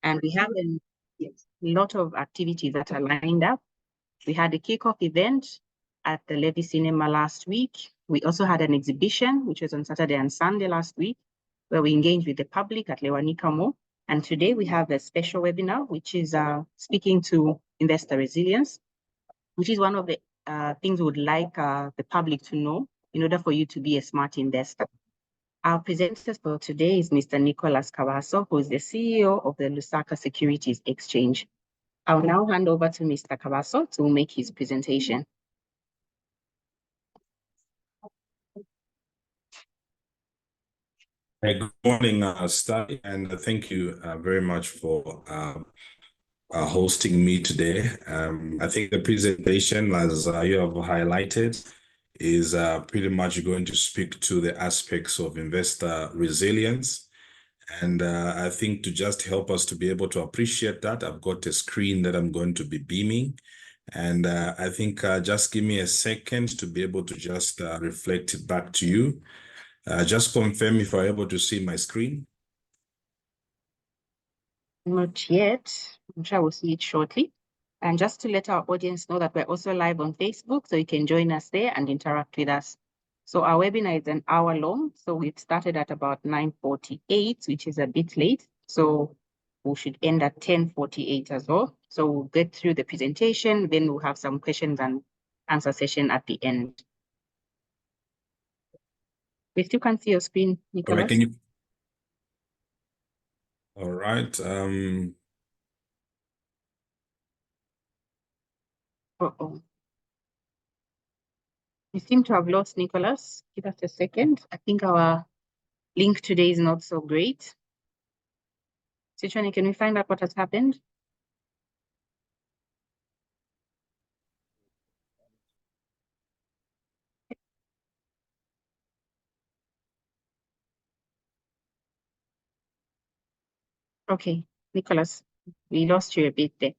And we have a lot of activities that are lined up. We had a kickoff event at the Levy Cinema last week. We also had an exhibition, which was on Saturday and Sunday last week, where we engaged with the public at Lewanika Mall. And today we have a special webinar, which is speaking to investor resilience, which is one of the things we would like the public to know in order for you to be a smart investor. Our presenter for today is Mr. Nicholas Kawaso, who is the CEO of the Lusaka Securities Exchange. I'll now hand over to Mr. Kawaso to make his presentation. Good morning, Stadi, and thank you very much for hosting me today. I think the presentation, as you have highlighted, is pretty much going to speak to the aspects of investor resilience. And I think to just help us to be able to appreciate that, I've got a screen that I'm going to be beaming. And I think just give me a second to be able to just reflect it back to you. Just confirm if you're able to see my screen. Not yet. I'm sure we'll see it shortly. And just to let our audience know that we're also live on Facebook, so you can join us there and interact with us. So our webinar is an hour long. So we've started at about 9:48, which is a bit late. So we should end at 10:48 as well. So we'll get through the presentation, then we'll have some questions and answer session at the end. We still can't see your screen, Nicholas. All right, can you? All right. Uh-oh. We seem to have lost Nicholas. Give us a second. I think our link today is not so great. Sichani, can we find out what has happened? Okay, Nicholas, we lost you a bit there.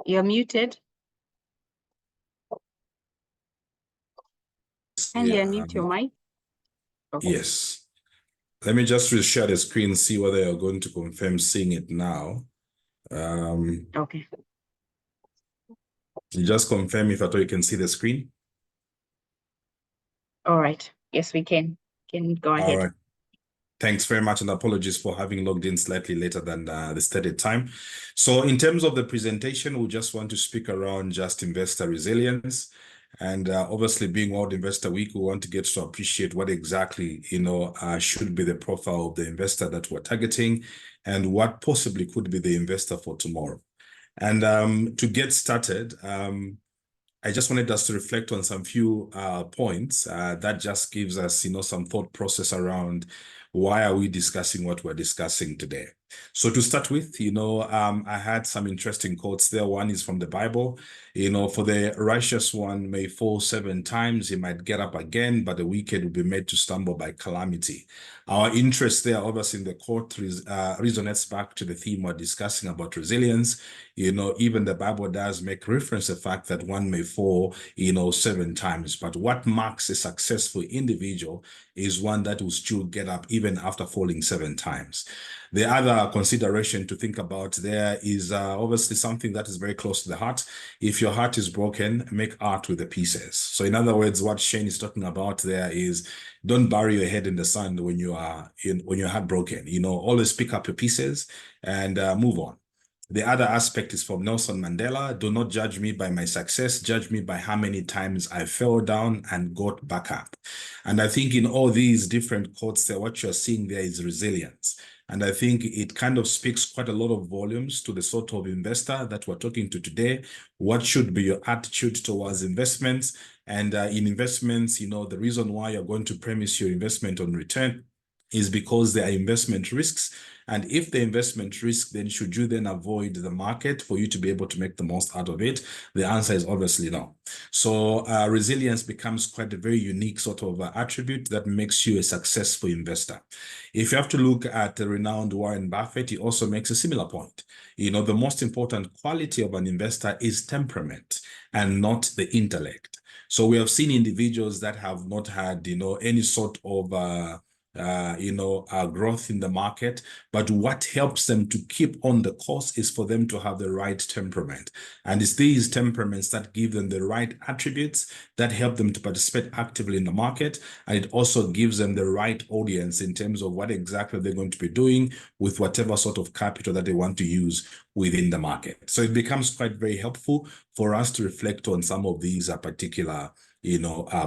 You're muted. Can you unmute your mic? Okay. Yes. Let me just share the screen, see whether you're going to confirm seeing it now. Okay. You just confirm if at all you can see the screen. All right. Yes, we can. Can go ahead. All right. Thanks very much, and apologies for having logged in slightly later than the stated time. So in terms of the presentation, we just want to speak around just investor resilience. And obviously, being World Investor Week, we want to get to appreciate what exactly, should be the profile of the investor that we're targeting and what possibly could be the investor for tomorrow. And to get started, I just wanted us to reflect on some few points that just gives us, some thought process around why are we discussing what we're discussing today. So to start with, I had some interesting quotes there. One is from the Bible, for the righteous one may fall 7 times, he might get up again, but the wicked will be made to stumble by calamity. Our interest there, obviously, in the quote resonates back to the theme we're discussing about resilience. Even the Bible does make reference to the fact that one may fall, 7 times. But what marks a successful individual is one that will still get up even after falling 7 times. The other consideration to think about there is obviously something that is very close to the heart. If your heart is broken, make art with the pieces. So in other words, what Shane is talking about there is don't bury your head in the sand when you are when you're heartbroken. Always pick up your pieces and move on. The other aspect is from Nelson Mandela. Do not judge me by my success. Judge me by how many times I fell down and got back up. And I think in all these different quotes there, what you're seeing there is resilience. And I think it kind of speaks quite a lot of volumes to the sort of investor that we're talking to today. What should be your attitude towards investments? And in investments, the reason why you're going to premise your investment on return is because there are investment risks. And if the investment risk, then should you then avoid the market for you to be able to make the most out of it? The answer is obviously no. So resilience becomes quite a very unique sort of attribute that makes you a successful investor. If you have to look at the renowned Warren Buffett, he also makes a similar point. The most important quality of an investor is temperament and not the intellect. So we have seen individuals that have not had, any sort of growth in the market. But what helps them to keep on the course is for them to have the right temperament. And it's these temperaments that give them the right attributes that help them to participate actively in the market. And it also gives them the right audience in terms of what exactly they're going to be doing with whatever sort of capital that they want to use within the market. So it becomes quite very helpful for us to reflect on some of these particular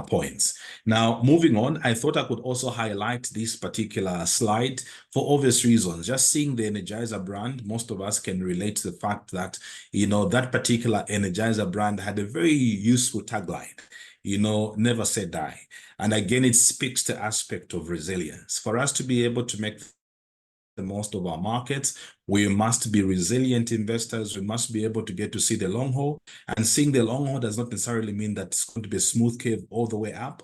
points. Now, moving on, I thought I could also highlight this particular slide for obvious reasons. Just seeing the Energizer brand, most of us can relate to the fact that, that particular Energizer brand had a very useful tagline, never say die. And again, it speaks to aspect of resilience. For us to be able to make the most of our markets, we must be resilient investors. We must be able to get to see the long haul. And seeing the long haul does not necessarily mean that it's going to be a smooth curve all the way up.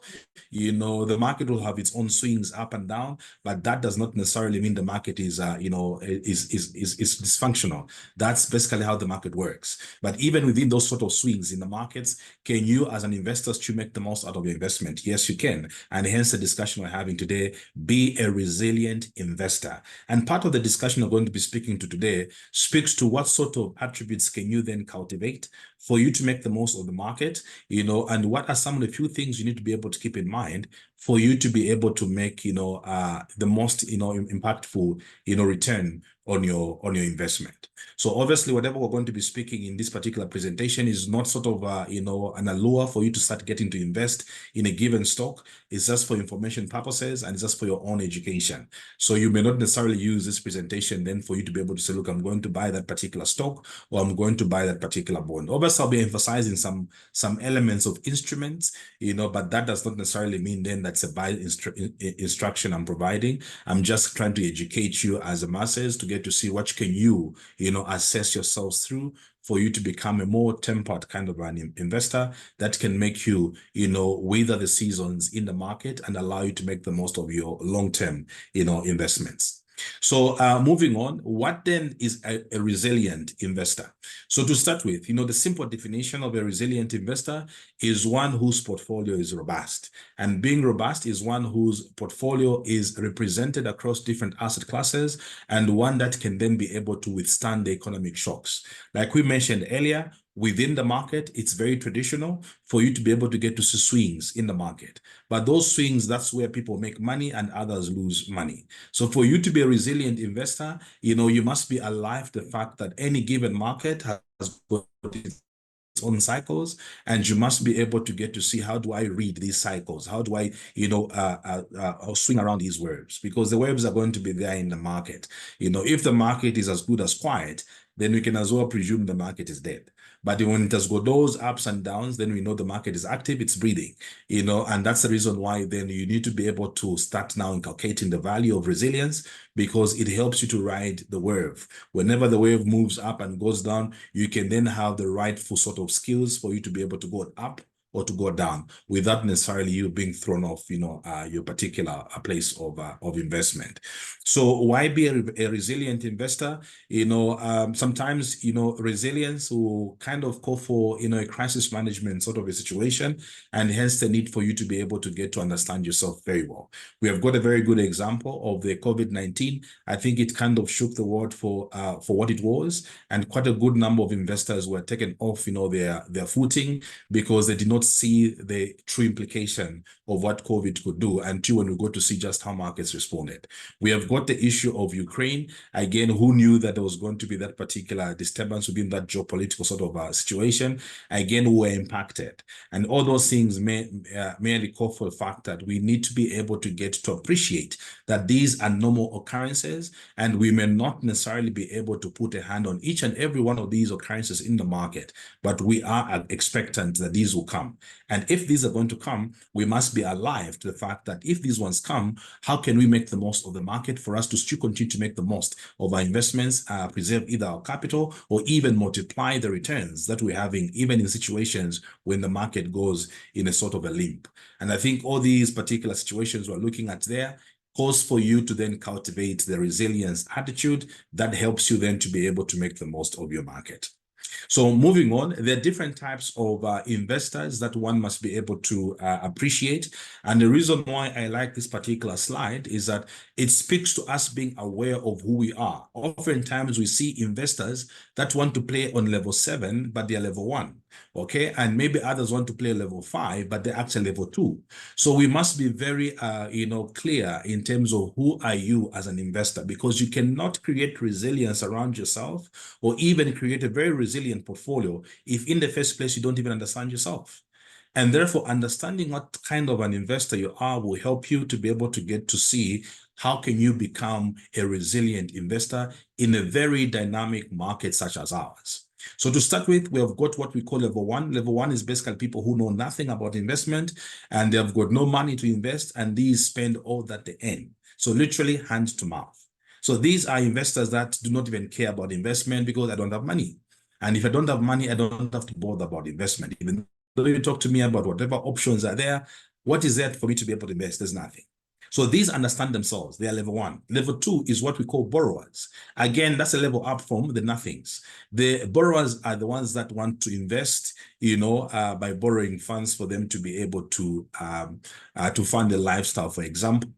The market will have its own swings up and down, but that does not necessarily mean the market is dysfunctional. That's basically how the market works. But even within those sort of swings in the markets, can you as an investor to make the most out of your investment? Yes, you can. And hence the discussion we're having today, be a resilient investor. And part of the discussion we're going to be speaking to today speaks to what sort of attributes can you then cultivate for you to make the most of the market, and what are some of the few things you need to be able to keep in mind for you to be able to make, the most, impactful, return on your investment. So obviously, whatever we're going to be speaking in this particular presentation is not sort of, an allure for you to start getting to invest in a given stock. It's just for information purposes and it's just for your own education. So you may not necessarily use this presentation then for you to be able to say, look, I'm going to buy that particular stock or I'm going to buy that particular bond. Obviously, I'll be emphasizing some elements of instruments, but that does not necessarily mean then that's a buy instruction I'm providing. I'm just trying to educate you as a masses to get to see what can you, assess yourselves through for you to become a more tempered kind of an investor that can make you, weather the seasons in the market and allow you to make the most of your long-term, investments. So moving on, what then is a resilient investor? So to start with, the simple definition of a resilient investor is one whose portfolio is robust. And being robust is one whose portfolio is represented across different asset classes and one that can then be able to withstand the economic shocks. Like we mentioned earlier, within the market, it's very traditional for you to be able to get to see swings in the market. But those swings, that's where people make money and others lose money. So for you to be a resilient investor, you must be alive to the fact that any given market has got its own cycles, and you must be able to get to see, how do I read these cycles? How do I, swing around these waves? Because the waves are going to be there in the market. If the market is as good as quiet, then we can as well presume the market is dead. But when it has got those ups and downs, then we know the market is active, it's breathing, and that's the reason why then you need to be able to start now inculcating the value of resilience, because it helps you to ride the wave. Whenever the wave moves up and goes down, you can then have the rightful sort of skills for you to be able to go up or to go down without necessarily you being thrown off, your particular place of investment. So why be a resilient investor? Sometimes, resilience will kind of call for, a crisis management sort of a situation, and hence the need for you to be able to get to understand yourself very well. We have got a very good example of the COVID-19. I think it kind of shook the world for what it was, and quite a good number of investors were taken off, their footing, because they did not see the true implication of what COVID could do until when we go to see just how markets responded. We have got the issue of Ukraine. Again, who knew that there was going to be that particular disturbance within that geopolitical sort of situation? Again, we were impacted. And all those things merely call for the fact that we need to be able to get to appreciate that these are normal occurrences, and we may not necessarily be able to put a hand on each and every one of these occurrences in the market, but we are expectant that these will come. And if these are going to come, we must be alive to the fact that if these ones come, how can we make the most of the market for us to still continue to make the most of our investments, preserve either our capital or even multiply the returns that we're having, even in situations when the market goes in a sort of a limp. And I think all these particular situations we're looking at there cause for you to then cultivate the resilience attitude that helps you then to be able to make the most of your market. So moving on, there are different types of investors that one must be able to appreciate. And the reason why I like this particular slide is that it speaks to us being aware of who we are. Oftentimes we see investors that want to play on level 7, but they're level 1. Okay, and maybe others want to play level 5, but they're actually level 2. So we must be very, clear in terms of who are you as an investor, because you cannot create resilience around yourself or even create a very resilient portfolio if in the first place you don't even understand yourself. And therefore, understanding what kind of an investor you are will help you to be able to get to see how can you become a resilient investor in a very dynamic market such as ours. So to start with, we have got what we call level 1. Level 1 is basically people who know nothing about investment and they have got no money to invest, and these spend all that they earn. So literally hand to mouth. So these are investors that do not even care about investment because I don't have money. And if I don't have money, I don't have to bother about investment. Even though you talk to me about whatever options are there, what is there for me to be able to invest? There's nothing. So these understand themselves. They are level 1. Level 2 is what we call borrowers. Again, that's a level up from the nothings. The borrowers are the ones that want to invest, by borrowing funds for them to be able to fund a lifestyle, for example.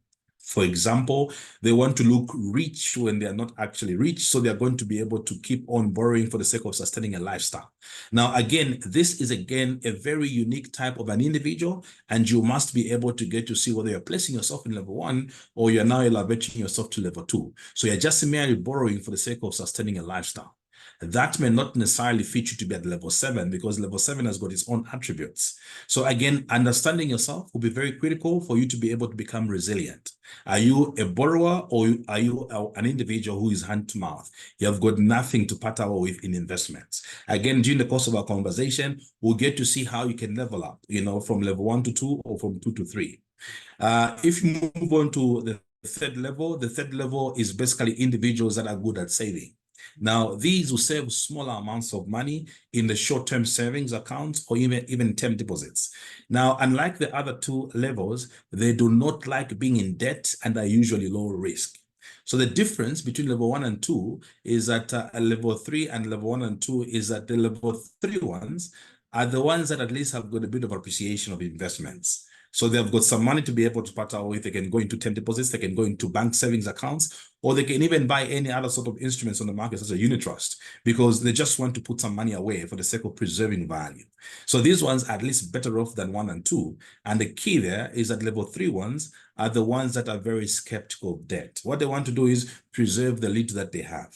For example, they want to look rich when they are not actually rich, so they are going to be able to keep on borrowing for the sake of sustaining a lifestyle. Now, again, this is a very unique type of an individual, and you must be able to get to see whether you're placing yourself in level 1 or you're now elevating yourself to level 2. So you're just merely borrowing for the sake of sustaining a lifestyle. That may not necessarily fit you to be at level 7 because level 7 has got its own attributes. So again, understanding yourself will be very critical for you to be able to become resilient. Are you a borrower or are you an individual who is hand to mouth? You have got nothing to part with in investments. Again, during the course of our conversation, we'll get to see how you can level up, from level 1 to 2 or from 2 to 3. If you move on to the third level is basically individuals that are good at saving. Now, these will save smaller amounts of money in the short-term savings accounts or even term deposits. Now, unlike the other 2 levels, they do not like being in debt and are usually low risk. So the difference between level 1 and 2 is that level 3 and level 1 and 2 is that the level 3 ones are the ones that at least have got a bit of appreciation of investments. So they've got some money to be able to partner with. They can go into term deposits, they can go into bank savings accounts, or they can even buy any other sort of instruments on the market, such as a unit trust, because they just want to put some money away for the sake of preserving value. So these ones are at least better off than 1 and 2. And the key there is that level 3 ones are the ones that are very skeptical of debt. What they want to do is preserve the lead that they have.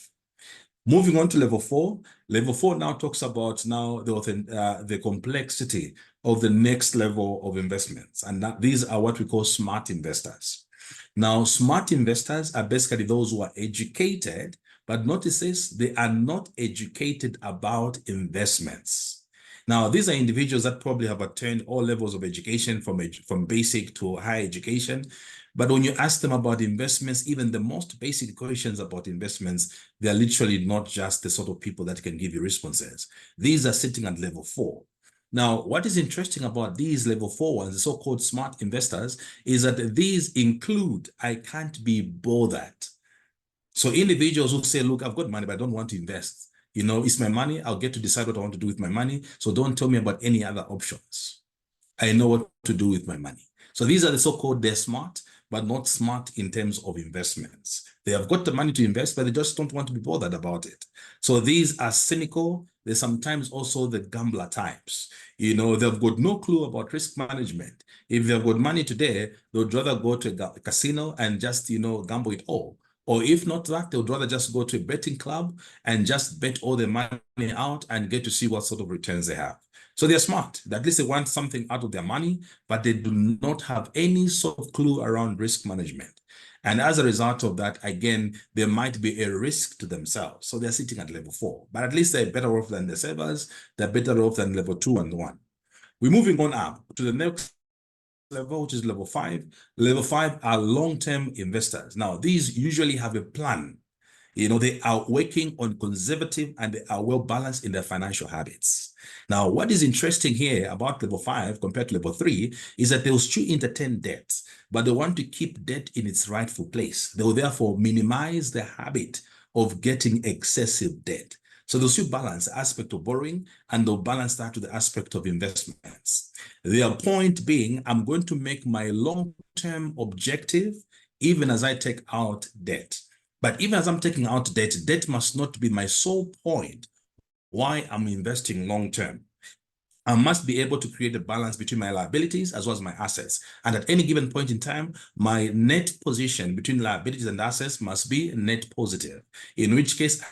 Moving on to level 4. Level 4 now talks about the complexity of the next level of investments. And these are what we call smart investors. Now, smart investors are basically those who are educated, but notice this, they are not educated about investments. Now, these are individuals that probably have attained all levels of education from basic to higher education. But when you ask them about investments, even the most basic questions about investments, they're literally not just the sort of people that can give you responses. These are sitting at level 4. Now, what is interesting about these level 4 ones, the so-called smart investors, is that these include, I can't be bothered. So individuals who say, look, I've got money, but I don't want to invest. It's my money. I'll get to decide what I want to do with my money. So don't tell me about any other options. I know what to do with my money. So these are the so-called, they're smart, but not smart in terms of investments. They have got the money to invest, but they just don't want to be bothered about it. So these are cynical. They're sometimes also the gambler types. They've got no clue about risk management. If they've got money today, they'd rather go to a casino and just, gamble it all. Or if not that, they would rather just go to a betting club and just bet all their money out and get to see what sort of returns they have. So they're smart. At least they want something out of their money, but they do not have any sort of clue around risk management. And as a result of that, again, there might be a risk to themselves. So they're sitting at level 4, but at least they're better off than the savers. They're better off than level 2 and 1. We're moving on up to the next level, which is level 5. Level 5 are long-term investors. Now, these usually have a plan. They are working on conservative and they are well balanced in their financial habits. Now, what is interesting here about level 5 compared to level 3 is that they will still entertain debt, but they want to keep debt in its rightful place. They will therefore minimize the habit of getting excessive debt. So they'll still balance the aspect of borrowing and they'll balance that to the aspect of investments. Their point being, I'm going to make my long-term objective even as I take out debt. But even as I'm taking out debt, debt must not be my sole point why I'm investing long-term. I must be able to create a balance between my liabilities as well as my assets. And at any given point in time, my net position between liabilities and assets must be net positive, in which case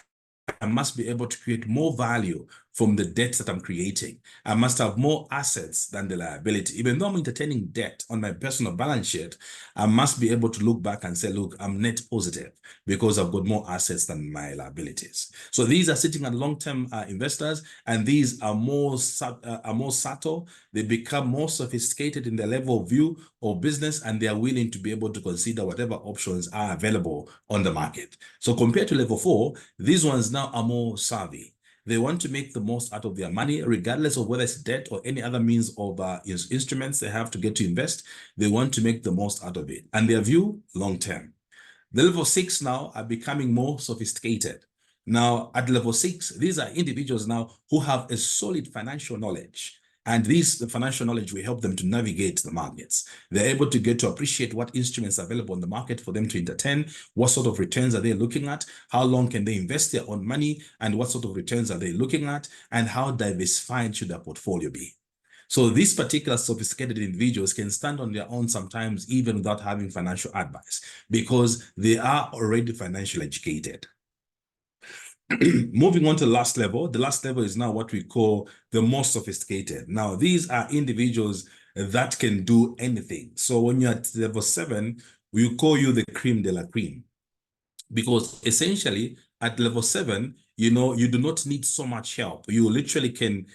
I must be able to create more value from the debt that I'm creating. I must have more assets than the liability. Even though I'm entertaining debt on my personal balance sheet, I must be able to look back and say, look, I'm net positive because I've got more assets than my liabilities. So these are sitting at long-term investors, and these are more subtle. They become more sophisticated in their level of view of business, and they are willing to be able to consider whatever options are available on the market. So compared to level 4, these ones now are more savvy. They want to make the most out of their money, regardless of whether it's debt or any other means of instruments they have to get to invest. They want to make the most out of it. And their view, long-term. The level 6 now are becoming more sophisticated. Now, at level 6, these are individuals now who have a solid financial knowledge. And the financial knowledge will help them to navigate the markets. They're able to get to appreciate what instruments are available in the market for them to entertain, what sort of returns are they looking at, how long can they invest their own money, and what sort of returns are they looking at, and how diversified should their portfolio be. So these particular sophisticated individuals can stand on their own sometimes even without having financial advice because they are already financially educated. Moving on to the last level is now what we call the most sophisticated. Now, these are individuals that can do anything. So when you're at level 7, we call you the cream de la cream, because essentially at level 7, you do not need so much help. You literally can,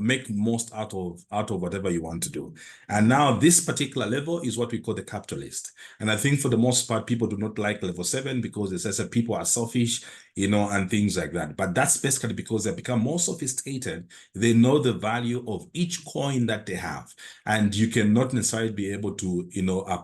make most out of whatever you want to do. And now this particular level is what we call the capitalist. And I think for the most part, people do not like level 7 because it says that people are selfish, and things like that. But that's basically because they become more sophisticated. They know the value of each coin that they have. And you cannot necessarily be able to,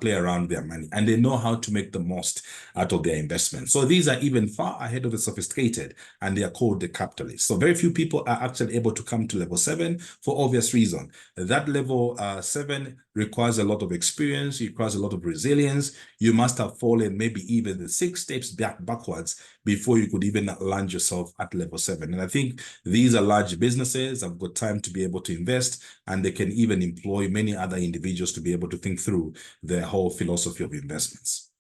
play around their money. And they know how to make the most out of their investment. So these are even far ahead of the sophisticated, and they are called the capitalists. So very few people are actually able to come to level 7 for obvious reason. That level 7 requires a lot of experience, it requires a lot of resilience. You must have fallen maybe even the 6 steps backwards before you could even land yourself at level 7. And I think these are large businesses, have got time to be able to invest, and they can even employ many other individuals to be able to think through their whole philosophy of investments.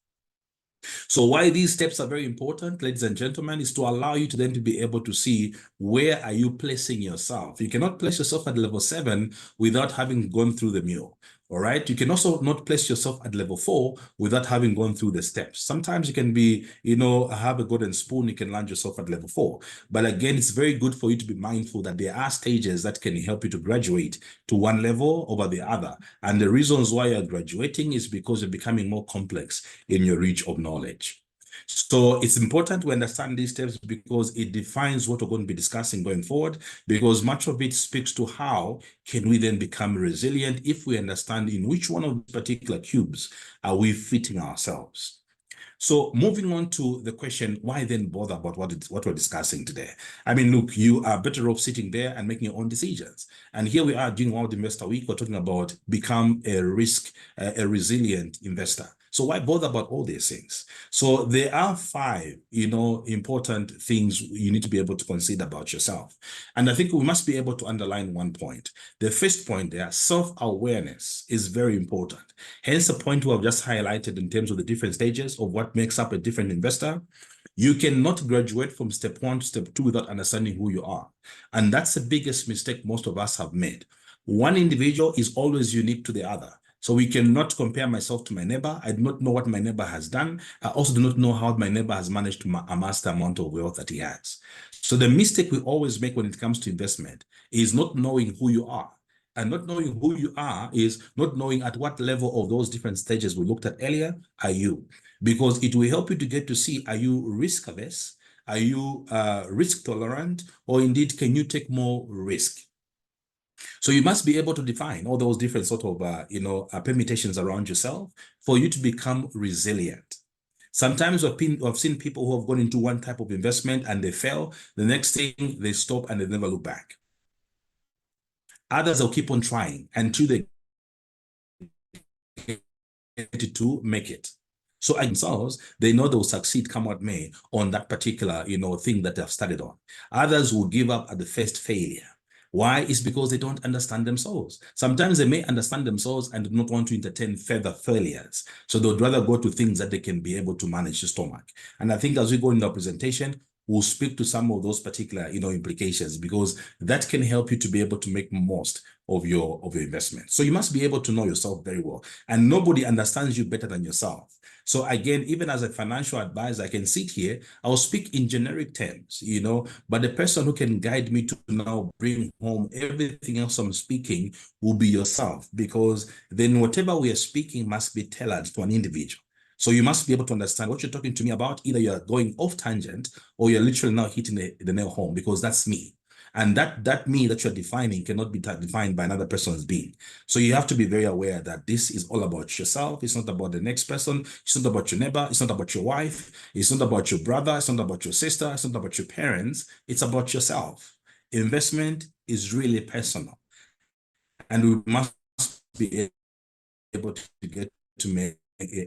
So why these steps are very important, ladies and gentlemen, is to allow you to then to be able to see where are you placing yourself. You cannot place yourself at level 7 without having gone through the mule. All right. You can also not place yourself at level 4 without having gone through the steps. Sometimes you can be, have a golden spoon, you can land yourself at level 4. But again, it's very good for you to be mindful that there are stages that can help you to graduate to one level over the other. And the reasons why you're graduating is because you're becoming more complex in your reach of knowledge. So it's important to understand these steps because it defines what we're going to be discussing going forward, because much of it speaks to how can we then become resilient if we understand in which one of the particular cubes are we fitting ourselves. So moving on to the question, why then bother about what we're discussing today? I mean, look, you are better off sitting there and making your own decisions. And here we are doing World Investor Week. We're talking about become a resilient investor. So why bother about all these things? So there are 5, important things you need to be able to consider about yourself. And I think we must be able to underline one point. The first point there, self-awareness, is very important. Hence the point we have just highlighted in terms of the different stages of what makes up a different investor. You cannot graduate from step 1 to step 2 without understanding who you are. And that's the biggest mistake most of us have made. One individual is always unique to the other. So we cannot compare myself to my neighbor. I do not know what my neighbor has done. I also do not know how my neighbor has managed to amass the amount of wealth that he has. So the mistake we always make when it comes to investment is not knowing who you are. And not knowing who you are is not knowing at what level of those different stages we looked at earlier are you. Because it will help you to get to see, are you risk averse? Are you risk tolerant? Or indeed, can you take more risk? So you must be able to define all those different sort of, permutations around yourself for you to become resilient. Sometimes I've seen people who have gone into one type of investment and they fail. The next thing they stop and they never look back. Others will keep on trying until they get to make it. So themselves, they know they'll succeed come what may on that particular, thing that they've started on. Others will give up at the first failure. Why? It's because they don't understand themselves. Sometimes they may understand themselves and do not want to entertain further failures. So they'd rather go to things that they can be able to manage the stomach. And I think as we go in our presentation, we'll speak to some of those particular, implications, because that can help you to be able to make most of your investment. So you must be able to know yourself very well, and nobody understands you better than yourself. So again, even as a financial advisor, I can sit here, I'll speak in generic terms, but the person who can guide me to now bring home everything else I'm speaking will be yourself, because then whatever we are speaking must be tailored to an individual. So you must be able to understand what you're talking to me about. Either you're going off tangent or you're literally now hitting the nail home, because that's me. And that me that you're defining cannot be defined by another person's being. So you have to be very aware that this is all about yourself. It's not about the next person. It's not about your neighbor. It's not about your wife. It's not about your brother. It's not about your sister. It's not about your parents. It's about yourself. Investment is really personal. And we must be able to get to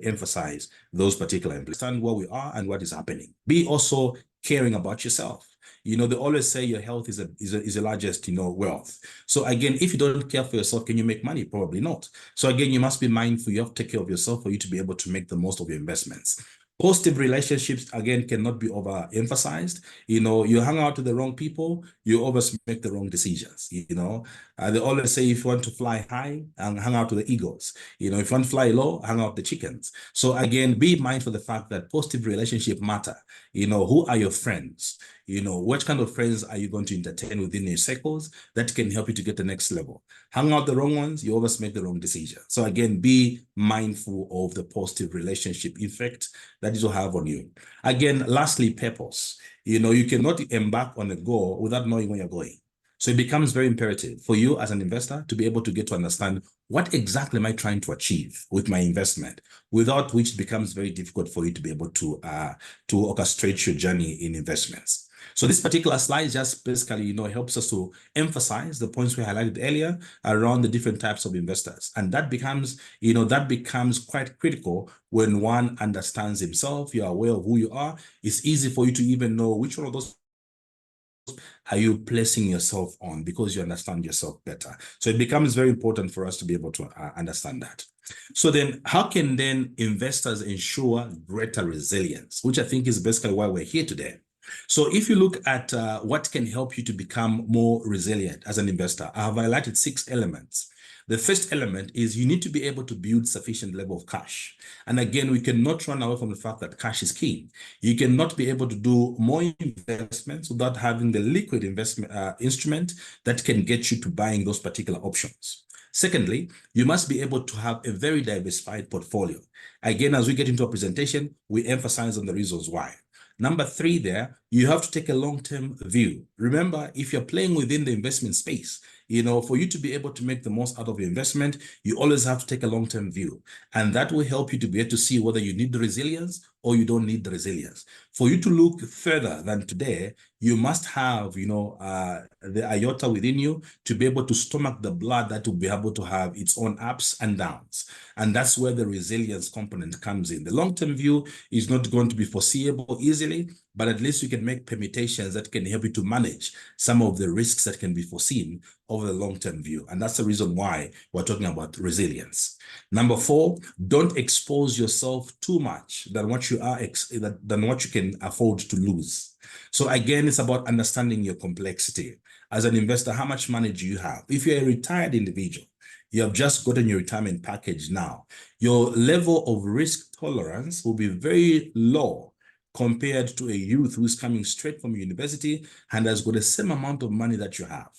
emphasize those particular, understand where we are and what is happening. Be also caring about yourself. They always say your health is the largest, wealth. So again, if you don't care for yourself, can you make money? Probably not. So again, you must be mindful. You have to take care of yourself for you to be able to make the most of your investments. Positive relationships, again, cannot be overemphasized. You hang out with the wrong people, you always make the wrong decisions. They always say if you want to fly high, and hang out with the eagles. If you want to fly low, hang out with the chickens. So again, be mindful of the fact that positive relationships matter. Who are your friends? What kind of friends are you going to entertain within your circles that can help you to get the next level? Hang out the wrong ones, you always make the wrong decision. So again, be mindful of the positive relationship effect that it will have on you. Again, lastly, purpose. You cannot embark on a goal without knowing where you're going. So it becomes very imperative for you as an investor to be able to get to understand what exactly am I trying to achieve with my investment, without which it becomes very difficult for you to be able to orchestrate your journey in investments. So this particular slide just basically, helps us to emphasize the points we highlighted earlier around the different types of investors. And that becomes, quite critical when one understands himself, you're aware of who you are. It's easy for you to even know which one of those are you placing yourself on, because you understand yourself better. So it becomes very important for us to be able to understand that. So then how can then investors ensure greater resilience, which I think is basically why we're here today. So if you look at what can help you to become more resilient as an investor, I have highlighted 6 elements. The first element is you need to be able to build sufficient level of cash. And again, we cannot run away from the fact that cash is king. You cannot be able to do more investments without having the liquid investment instrument that can get you to buying those particular options. Secondly, you must be able to have a very diversified portfolio. Again, as we get into our presentation, we emphasize on the reasons why. Number 3 there, you have to take a long-term view. Remember, if you're playing within the investment space, for you to be able to make the most out of your investment, you always have to take a long-term view. And that will help you to be able to see whether you need the resilience or you don't need the resilience. For you to look further than today, you must have, the iota within you to be able to stomach the blood that will be able to have its own ups and downs. And that's where the resilience component comes in. The long-term view is not going to be foreseeable easily, but at least you can make permutations that can help you to manage some of the risks that can be foreseen over the long-term view. And that's the reason why we're talking about resilience. Number 4, don't expose yourself too much than what you can afford to lose. So again, it's about understanding your complexity. As an investor, how much money do you have? If you're a retired individual, you have just gotten your retirement package now, your level of risk tolerance will be very low compared to a youth who's coming straight from university and has got the same amount of money that you have.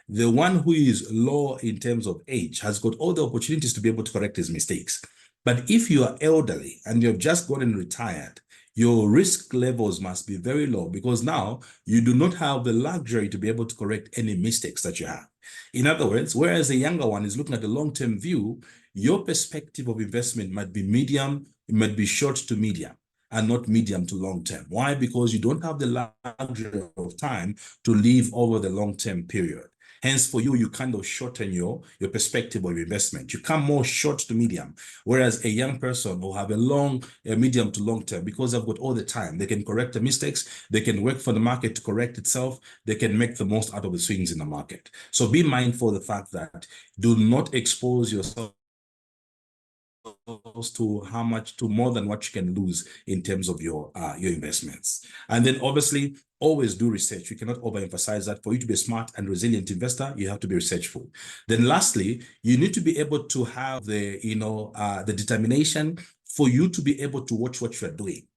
The one who is low in terms of age has got all the opportunities to be able to correct his mistakes. But if you are elderly and you've just gotten retired, your risk levels must be very low, because now you do not have the luxury to be able to correct any mistakes that you have. In other words, whereas the younger one is looking at the long-term view, your perspective of investment might be medium, it might be short to medium. and not medium to long term. Why? Because you don't have the luxury of time to live over the long term period. Hence, for you, you kind of shorten your perspective of your investment. You come more short to medium, whereas a young person will have a medium to long term, because they've got all the time. They can correct the mistakes. They can work for the market to correct itself. They can make the most out of the swings in the market. So be mindful of the fact that do not expose yourself to more than what you can lose in terms of your investments. And then obviously always do research. You cannot overemphasize that. For you to be a smart and resilient investor, you have to be researchful. Then lastly, you need to be able to have the determination for you to be able to watch what you're doing.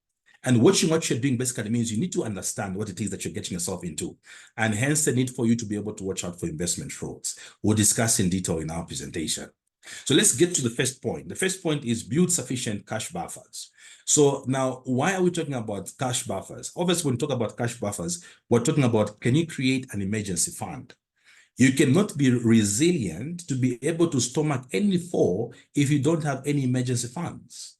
And watching what you're doing basically means you need to understand what it is that you're getting yourself into, and hence the need for you to be able to watch out for investment frauds. We'll discuss in detail in our presentation. So let's get to the first point. The first point is build sufficient cash buffers. So now, why are we talking about cash buffers? Obviously, when we talk about cash buffers, we're talking about, can you create an emergency fund? You cannot be resilient to be able to stomach any fall if you don't have any emergency funds.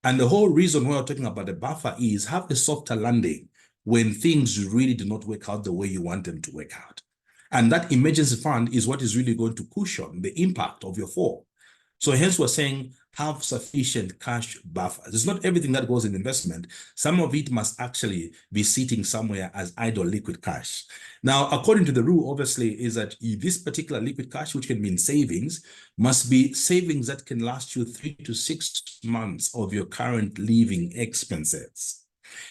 And the whole reason why we're talking about a buffer is have a softer landing when things really do not work out the way you want them to work out. And that emergency fund is what is really going to cushion the impact of your fall. So hence we're saying have sufficient cash buffers. It's not everything that goes in investment. Some of it must actually be sitting somewhere as idle liquid cash. Now, according to the rule, obviously, is that this particular liquid cash, which can mean savings, must be savings that can last you 3 to 6 months of your current living expenses.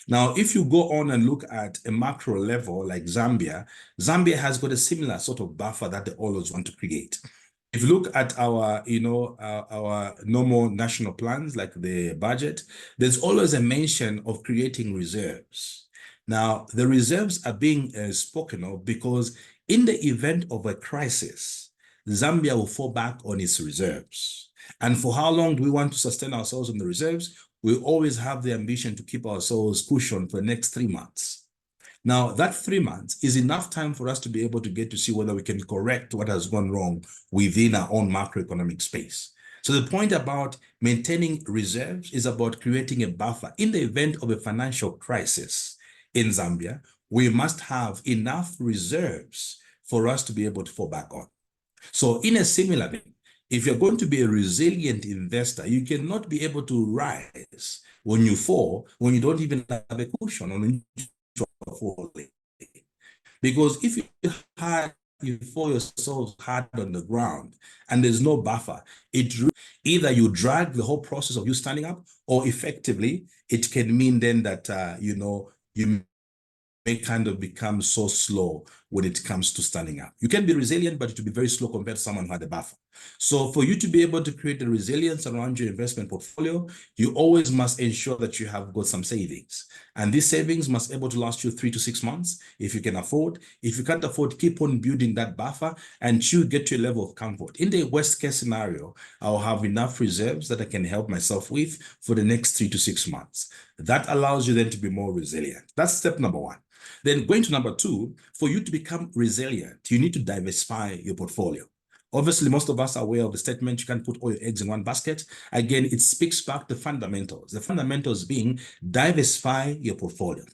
Now, if you go on and look at a macro level like Zambia has got a similar sort of buffer that they always want to create. If you look at our normal national plans, like the budget, there's always a mention of creating reserves. Now, the reserves are being spoken of because in the event of a crisis, Zambia will fall back on its reserves. And for how long do we want to sustain ourselves on the reserves? We always have the ambition to keep ourselves cushioned for the next 3 months. Now, that 3 months is enough time for us to be able to get to see whether we can correct what has gone wrong within our own macroeconomic space. So the point about maintaining reserves is about creating a buffer. In the event of a financial crisis in Zambia, we must have enough reserves for us to be able to fall back on. So in a similar vein, if you're going to be a resilient investor, you cannot be able to rise when you fall, when you don't even have a cushion on falling. Because if you fall yourself hard on the ground and there's no buffer, either you drag the whole process of you standing up, or effectively it can mean then that you may kind of become so slow when it comes to standing up. You can be resilient, but it will be very slow compared to someone who had a buffer. So for you to be able to create a resilience around your investment portfolio, you always must ensure that you have got some savings. And these savings must be able to last you 3 to 6 months if you can afford. If you can't afford, keep on building that buffer until you get to a level of comfort. In the worst case scenario, I'll have enough reserves that I can help myself with for the next 3 to 6 months. That allows you then to be more resilient. That's step number 1. Then going to number 2, for you to become resilient, you need to diversify your portfolio. Obviously, most of us are aware of the statement, you can't put all your eggs in one basket. Again, it speaks back to fundamentals. The fundamentals being diversify your portfolio.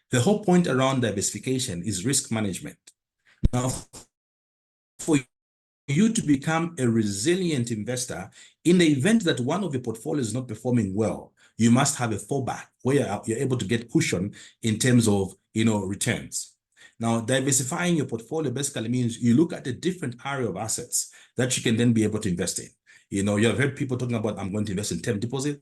The whole point around diversification is risk management. Now, for you to become a resilient investor, in the event that one of your portfolios is not performing well, you must have a fallback where you're able to get cushion in terms of returns. Now, diversifying your portfolio basically means you look at a different area of assets that you can then be able to invest in. You have heard people talking about, I'm going to invest in term deposit,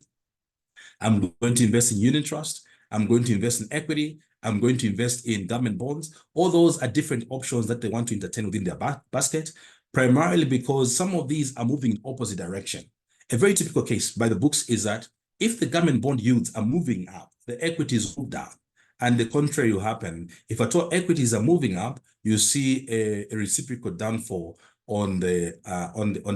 I'm going to invest in unit trust, I'm going to invest in equity, I'm going to invest in government bonds. All those are different options that they want to entertain within their basket, primarily because some of these are moving in opposite direction. A very typical case by the books is that if the government bond yields are moving up, the equities move down. And the contrary will happen. If at all equities are moving up, you see a reciprocal downfall on the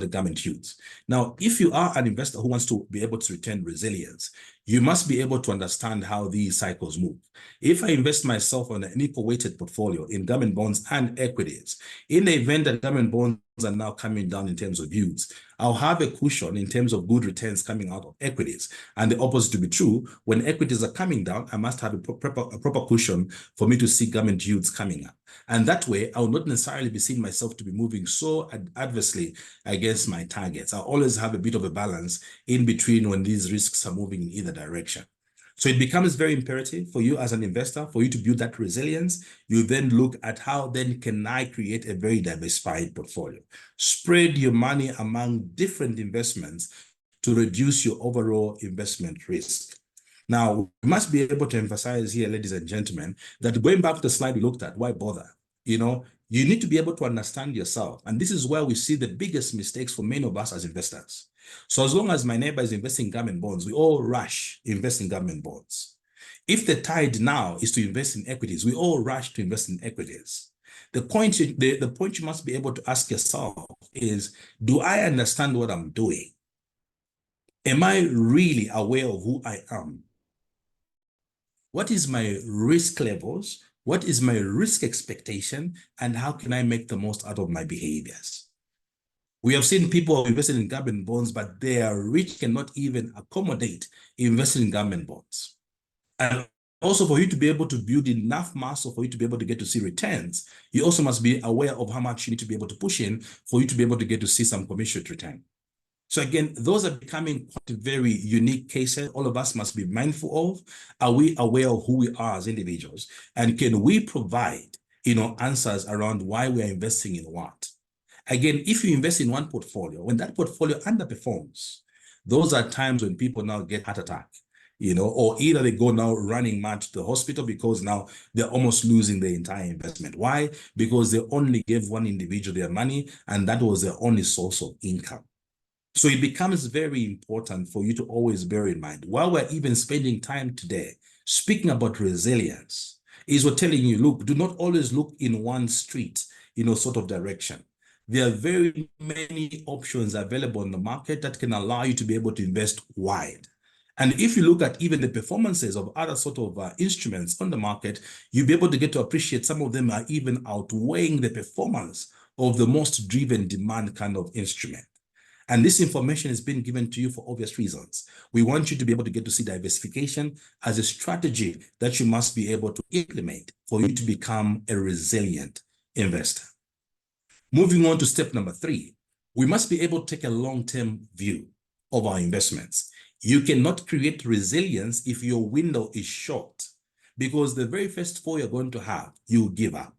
government yields. Now, if you are an investor who wants to be able to retain resilience, you must be able to understand how these cycles move. If I invest myself on an equal weighted portfolio in government bonds and equities, in the event that government bonds are now coming down in terms of yields, I'll have a cushion in terms of good returns coming out of equities. And the opposite to be true, when equities are coming down, I must have a proper cushion for me to see government yields coming up. And that way, I will not necessarily be seeing myself to be moving so adversely against my targets. I'll always have a bit of a balance in between when these risks are moving in either direction. So it becomes very imperative for you as an investor, for you to build that resilience. You then look at how then can I create a very diversified portfolio. Spread your money among different investments to reduce your overall investment risk. Now, we must be able to emphasize here, ladies and gentlemen, that going back to the slide we looked at, why bother? You need to be able to understand yourself. And this is where we see the biggest mistakes for many of us as investors. So as long as my neighbor is investing in government bonds, we all rush invest in government bonds. If the tide now is to invest in equities, we all rush to invest in equities. The point you must be able to ask yourself is, do I understand what I'm doing? Am I really aware of who I am? What is my risk levels? What is my risk expectation? And how can I make the most out of my behaviors? We have seen people invested in government bonds, but they are rich, cannot even accommodate investing in government bonds. And also, for you to be able to build enough muscle for you to be able to get to see returns, you also must be aware of how much you need to be able to push in for you to be able to get to see some commensurate return. So again, those are becoming quite very unique cases. All of us must be mindful of. Are we aware of who we are as individuals? And can we provide, answers around why we are investing in what? Again, if you invest in one portfolio, when that portfolio underperforms, those are times when people now get heart attack, or either they go now running mad to the hospital because now they're almost losing the entire investment. Why? Because they only gave one individual their money and that was their only source of income. So it becomes very important for you to always bear in mind, while we're even spending time today speaking about resilience, is we're telling you, look, do not always look in one street, sort of direction. There are very many options available in the market that can allow you to be able to invest wide. And if you look at even the performances of other sort of instruments on the market, you'll be able to get to appreciate some of them are even outweighing the performance of the most driven demand kind of instrument. And this information is being given to you for obvious reasons. We want you to be able to get to see diversification as a strategy that you must be able to implement for you to become a resilient investor. Moving on to step number 3, we must be able to take a long-term view of our investments. You cannot create resilience if your window is short, because the very first fall you're going to have, you give up.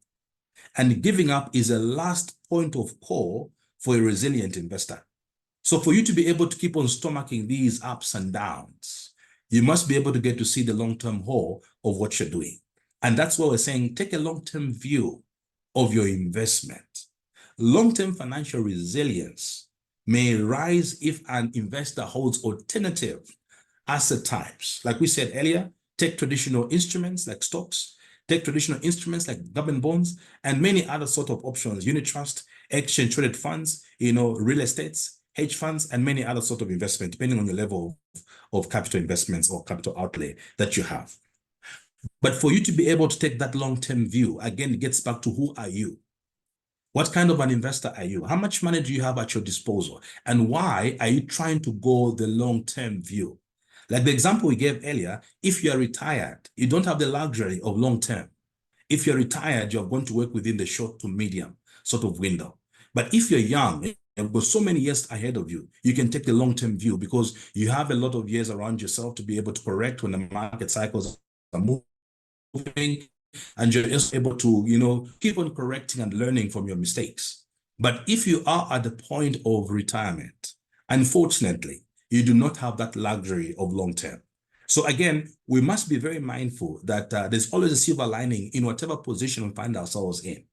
And giving up is a last point of call for a resilient investor. So for you to be able to keep on stomaching these ups and downs, you must be able to get to see the long-term whole of what you're doing. And that's why we're saying, take a long-term view of your investment. Long-term financial resilience may rise if an investor holds alternative asset types. Like we said earlier, take traditional instruments like stocks, take traditional instruments like government bonds, and many other sort of options, unit trust, exchange traded funds, real estates, hedge funds, and many other sort of investment, depending on your level of capital investments or capital outlay that you have. But for you to be able to take that long-term view, again, it gets back to who are you? What kind of an investor are you? How much money do you have at your disposal? And why are you trying to go the long-term view? Like the example we gave earlier, if you're retired, you don't have the luxury of long-term. If you're retired, you're going to work within the short to medium sort of window. But if you're young, you've got so many years ahead of you, you can take the long-term view because you have a lot of years around yourself to be able to correct when the market cycles are moving, and you're just able to, keep on correcting and learning from your mistakes. But if you are at the point of retirement, unfortunately, you do not have that luxury of long-term. So again, we must be very mindful that there's always a silver lining in whatever position we find ourselves in.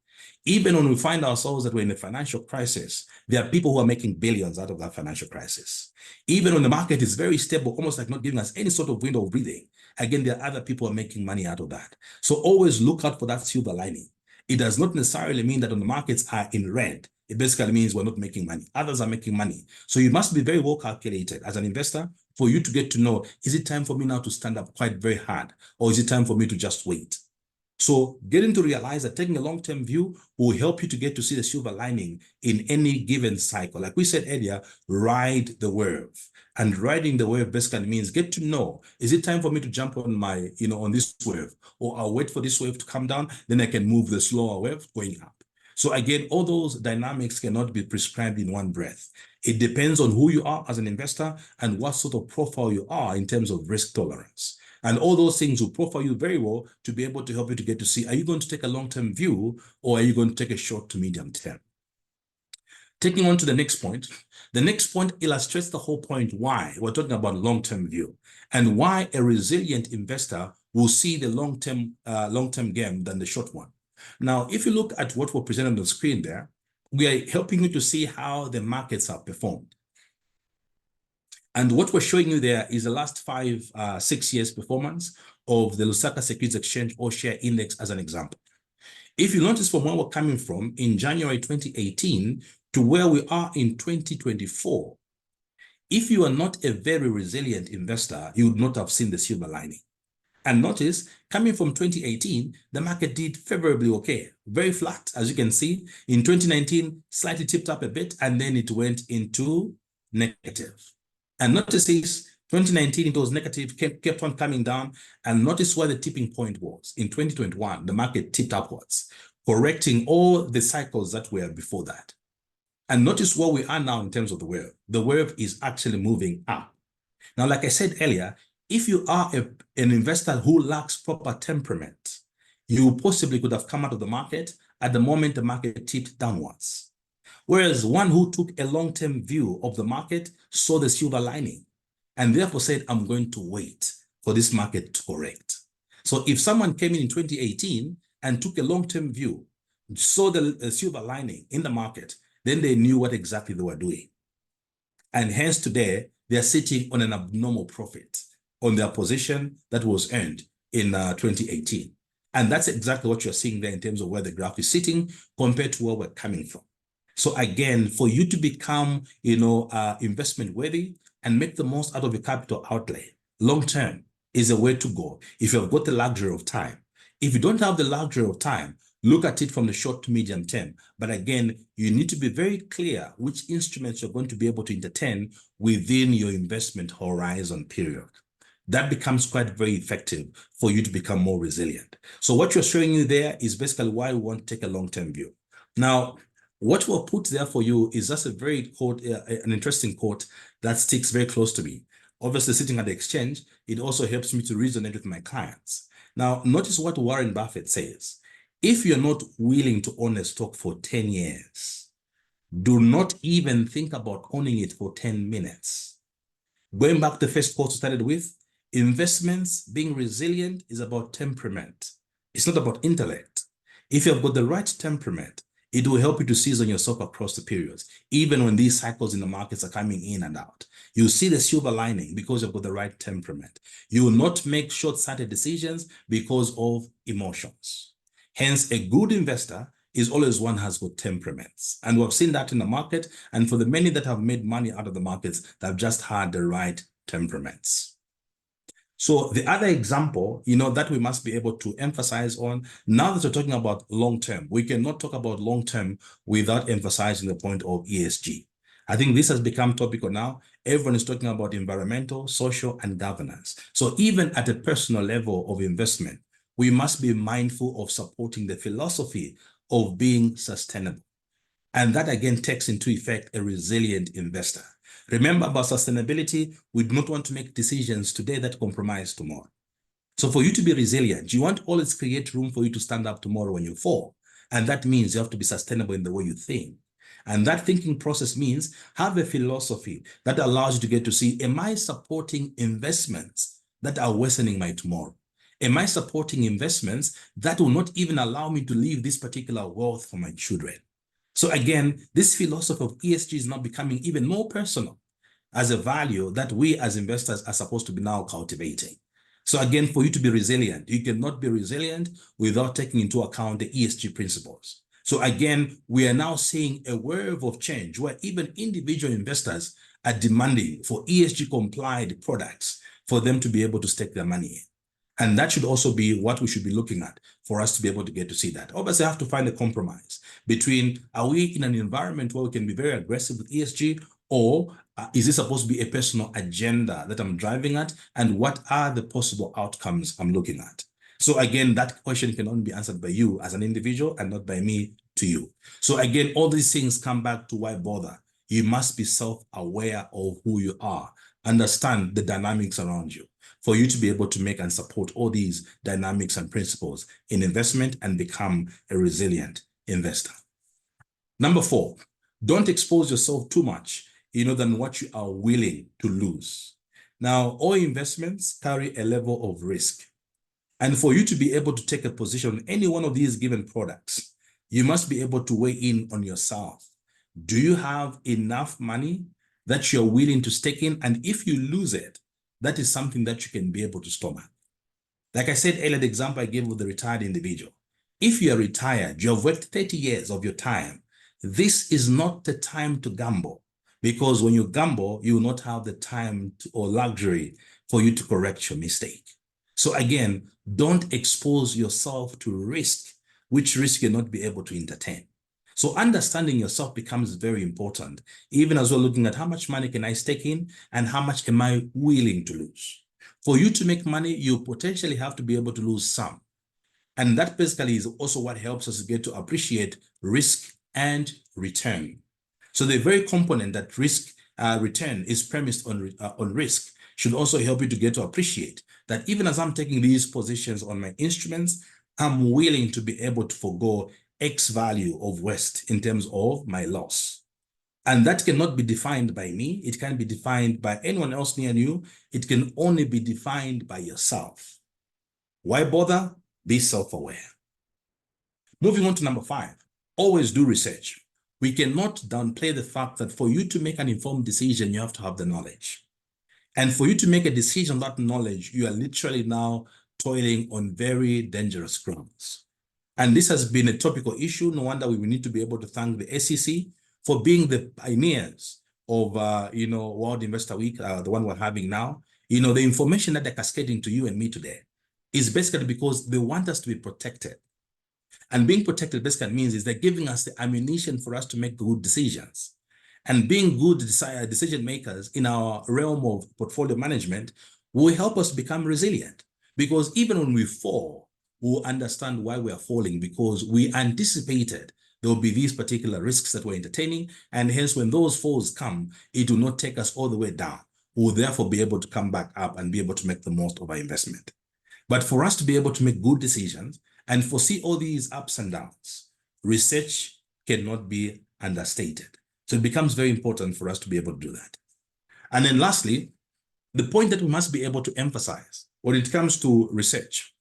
Even when we find ourselves that we're in a financial crisis, there are people who are making billions out of that financial crisis. Even when the market is very stable, almost like not giving us any sort of window of breathing, again, there are other people who are making money out of that. So always look out for that silver lining. It does not necessarily mean that when the markets are in red, it basically means we're not making money. Others are making money. So you must be very well calculated. As an investor, for you to get to know, is it time for me now to stand up quite very hard, or is it time for me to just wait? So getting to realize that taking a long-term view will help you to get to see the silver lining in any given cycle. Like we said earlier, ride the wave. And riding the wave basically means get to know, is it time for me to jump on my, on this wave, or I'll wait for this wave to come down, then I can move the slower wave going up. So again, all those dynamics cannot be prescribed in one breath. It depends on who you are as an investor and what sort of profile you are in terms of risk tolerance. And all those things will profile you very well to be able to help you to get to see, are you going to take a long-term view, or are you going to take a short to medium term? Taking on to the next point illustrates the whole point why we're talking about long-term view and why a resilient investor will see the long-term game than the short one. Now, if you look at what we're presenting on the screen there, we are helping you to see how the markets have performed. And what we're showing you there is the last 6 years performance of the Lusaka Securities Exchange All Share Index as an example. If you notice from where we're coming from in January 2018 to where we are in 2024, if you are not a very resilient investor, you would not have seen the silver lining. And notice, coming from 2018, the market did favorably okay, very flat, as you can see. In 2019, slightly tipped up a bit, and then it went into negative. And notice this, 2019, it was negative, kept on coming down. And notice where the tipping point was. In 2021, the market tipped upwards, correcting all the cycles that were before that. And notice where we are now in terms of the wave. The wave is actually moving up. Now, like I said earlier, if you are an investor who lacks proper temperament, you possibly could have come out of the market at the moment the market tipped downwards. Whereas one who took a long-term view of the market saw the silver lining and therefore said, I'm going to wait for this market to correct. So if someone came in 2018 and took a long-term view, saw the silver lining in the market, then they knew what exactly they were doing. And hence today, they're sitting on an abnormal profit on their position that was earned in 2018. And that's exactly what you're seeing there in terms of where the graph is sitting compared to where we're coming from. So again, for you to become, investment worthy and make the most out of your capital outlay, long-term is a way to go if you've got the luxury of time. If you don't have the luxury of time, look at it from the short to medium term. But again, you need to be very clear which instruments you're going to be able to entertain within your investment horizon period. That becomes quite very effective for you to become more resilient. So what you're showing you there is basically why we want to take a long-term view. Now, what we'll put there for you is just a very an interesting quote that sticks very close to me. Obviously, sitting at the exchange, it also helps me to resonate with my clients. Now, notice what Warren Buffett says. If you're not willing to own a stock for 10 years, do not even think about owning it for 10 minutes. Going back to the first quote we started with, investments, being resilient is about temperament. It's not about intellect. If you've got the right temperament, it will help you to season yourself across the periods, even when these cycles in the markets are coming in and out. You'll see the silver lining because you've got the right temperament. You will not make short-sighted decisions because of emotions. Hence, a good investor is always one who has got temperaments. And we've seen that in the market. And for the many that have made money out of the markets, they've just had the right temperaments. So the other example, that we must be able to emphasize on, now that we're talking about long-term, we cannot talk about long-term without emphasizing the point of ESG. I think this has become topical now. Everyone is talking about environmental, social, and governance. So even at a personal level of investment, we must be mindful of supporting the philosophy of being sustainable. And that again takes into effect a resilient investor. Remember about sustainability, we do not want to make decisions today that compromise tomorrow. So for you to be resilient, you want to always create room for you to stand up tomorrow when you fall. And that means you have to be sustainable in the way you think. And that thinking process means have a philosophy that allows you to get to see, am I supporting investments that are worsening my tomorrow? Am I supporting investments that will not even allow me to leave this particular wealth for my children? So again, this philosophy of ESG is now becoming even more personal as a value that we as investors are supposed to be now cultivating. So again, for you to be resilient, you cannot be resilient without taking into account the ESG principles. So again, we are now seeing a wave of change where even individual investors are demanding for ESG compliant products for them to be able to stake their money in. And that should also be what we should be looking at for us to be able to get to see that. Obviously, I have to find a compromise between, are we in an environment where we can be very aggressive with ESG, or is this supposed to be a personal agenda that I'm driving at? And what are the possible outcomes I'm looking at? So again, that question can only be answered by you as an individual and not by me to you. So again, all these things come back to why bother. You must be self-aware of who you are, understand the dynamics around you, for you to be able to make and support all these dynamics and principles in investment and become a resilient investor. Number 4, don't expose yourself too much, than what you are willing to lose. Now, all investments carry a level of risk. And for you to be able to take a position on any one of these given products, you must be able to weigh in on yourself. Do you have enough money that you're willing to stake in? And if you lose it, that is something that you can be able to stomach. Like I said earlier, the example I gave with the retired individual. If you are retired, you have worked 30 years of your time. This is not the time to gamble, because when you gamble, you will not have the time or luxury for you to correct your mistake. So again, don't expose yourself to risk, which risk you'll not be able to entertain. So understanding yourself becomes very important, even as we're looking at how much money can I stake in and how much am I willing to lose. For you to make money, you potentially have to be able to lose some. And that basically is also what helps us get to appreciate risk and return. So the very component that risk return is premised on risk should also help you to get to appreciate that even as I'm taking these positions on my instruments, I'm willing to be able to forego X value of West in terms of my loss. And that cannot be defined by me. It can't be defined by anyone else near you. It can only be defined by yourself. Why bother? Be self-aware. Moving on to number 5, always do research. We cannot downplay the fact that for you to make an informed decision, you have to have the knowledge. And for you to make a decision on that knowledge, you are literally now toiling on very dangerous grounds. And this has been a topical issue. No wonder we need to be able to thank the SEC for being the pioneers of, World Investor Week, the one we're having now. The information that they're cascading to you and me today is basically because they want us to be protected. And being protected basically means is they're giving us the ammunition for us to make good decisions. And being good decision makers in our realm of portfolio management will help us become resilient. Because even when we fall, we'll understand why we are falling, because we anticipated there will be these particular risks that we're entertaining. And hence, when those falls come, it will not take us all the way down. We'll therefore be able to come back up and be able to make the most of our investment. But for us to be able to make good decisions and foresee all these ups and downs, research cannot be understated. So it becomes very important for us to be able to do that. And then lastly, the point that we must be able to emphasize when it comes to research,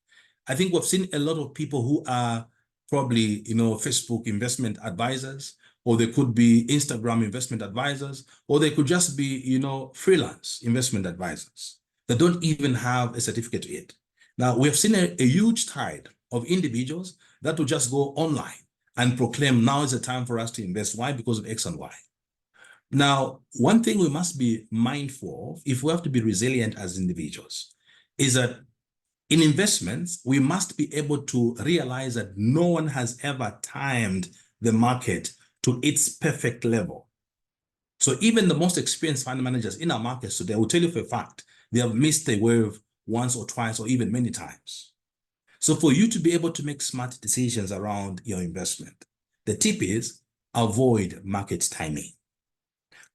I think we've seen a lot of people who are probably, Facebook investment advisors, or they could be Instagram investment advisors, or they could just be, freelance investment advisors that don't even have a certificate yet. Now, we have seen a huge tide of individuals that will just go online and proclaim now is the time for us to invest. Why? Because of X and Y. Now, one thing we must be mindful of, if we have to be resilient as individuals, is that in investments, we must be able to realize that no one has ever timed the market to its perfect level. So even the most experienced fund managers in our markets today will tell you for a fact, they have missed a wave once or twice or even many times. So for you to be able to make smart decisions around your investment, the tip is avoid market timing.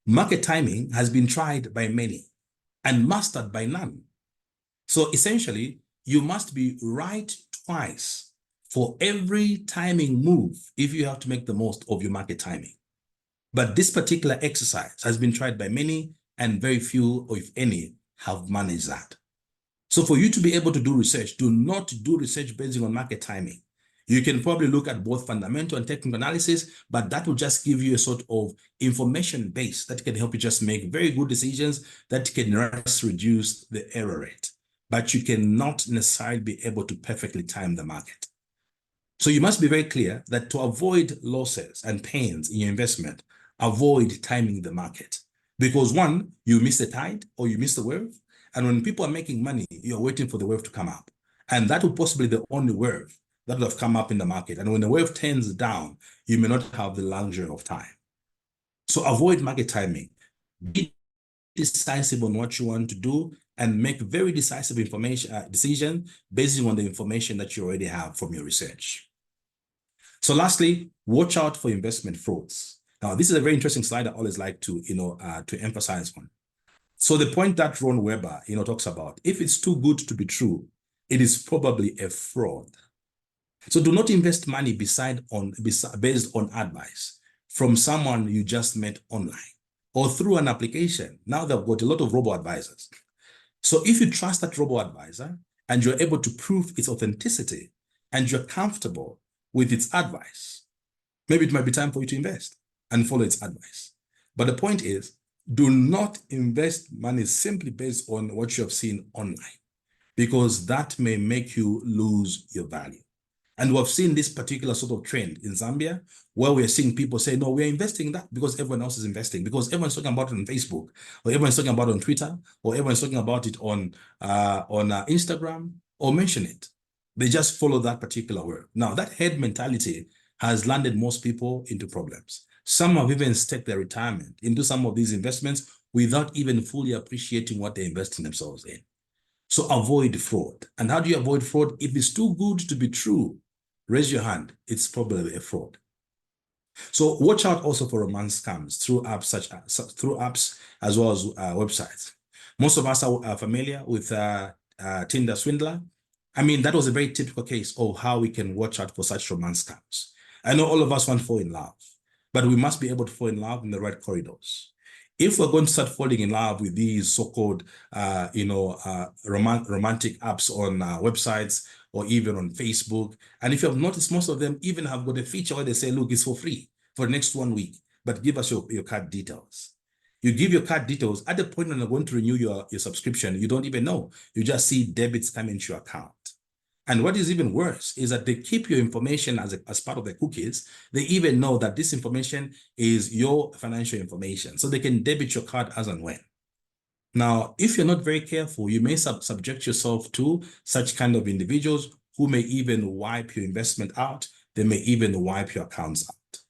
Market timing has been tried by many and mastered by none. So essentially, you must be right twice for every timing move if you have to make the most of your market timing. But this particular exercise has been tried by many, and very few, or if any, have managed that. So for you to be able to do research, do not do research based on market timing. You can probably look at both fundamental and technical analysis, but that will just give you a sort of information base that can help you just make very good decisions that can just reduce the error rate. But you cannot necessarily be able to perfectly time the market. So you must be very clear that to avoid losses and pains in your investment, avoid timing the market. Because one, you miss the tide or you miss the wave. And when people are making money, you're waiting for the wave to come up. And that will possibly be the only wave that will have come up in the market. And when the wave turns down, you may not have the luxury of time. So avoid market timing. Be decisive on what you want to do and make very decisive decision based on the information that you already have from your research. So lastly, watch out for investment frauds. Now, this is a very interesting slide I always like to, to emphasize on. So the point that Ron Weber, talks about, if it's too good to be true, it is probably a fraud. So do not invest money based on advice from someone you just met online or through an application. Now they've got a lot of robo-advisors. So if you trust that robo-advisor and you're able to prove its authenticity and you're comfortable with its advice, maybe it might be time for you to invest and follow its advice. But the point is, do not invest money simply based on what you have seen online, because that may make you lose your value. And we've seen this particular sort of trend in Zambia, where we're seeing people say, no, we're investing in that because everyone else is investing, because everyone's talking about it on Facebook, or everyone's talking about it on Twitter, or everyone's talking about it on Instagram, or mention it. They just follow that particular word. Now, that head mentality has landed most people into problems. Some have even staked their retirement into some of these investments without even fully appreciating what they're investing themselves in. So avoid fraud. And how do you avoid fraud? If it's too good to be true, raise your hand. It's probably a fraud. So watch out also for romance scams through apps as well as websites. Most of us are familiar with Tinder swindler. I mean, that was a very typical case of how we can watch out for such romance scams. I know all of us want to fall in love, but we must be able to fall in love in the right corridors. If we're going to start falling in love with these so-called, romantic apps on websites or even on Facebook, and if you have noticed, most of them even have got a feature where they say, look, it's for free for the next 1 week, but give us your card details. You give your card details at the point when you're going to renew your subscription, you don't even know. You just see debits come into your account. And what is even worse is that they keep your information as part of the cookies. They even know that this information is your financial information, so they can debit your card as and when. Now, if you're not very careful, you may subject yourself to such kind of individuals who may even wipe your investment out. They may even wipe your accounts out.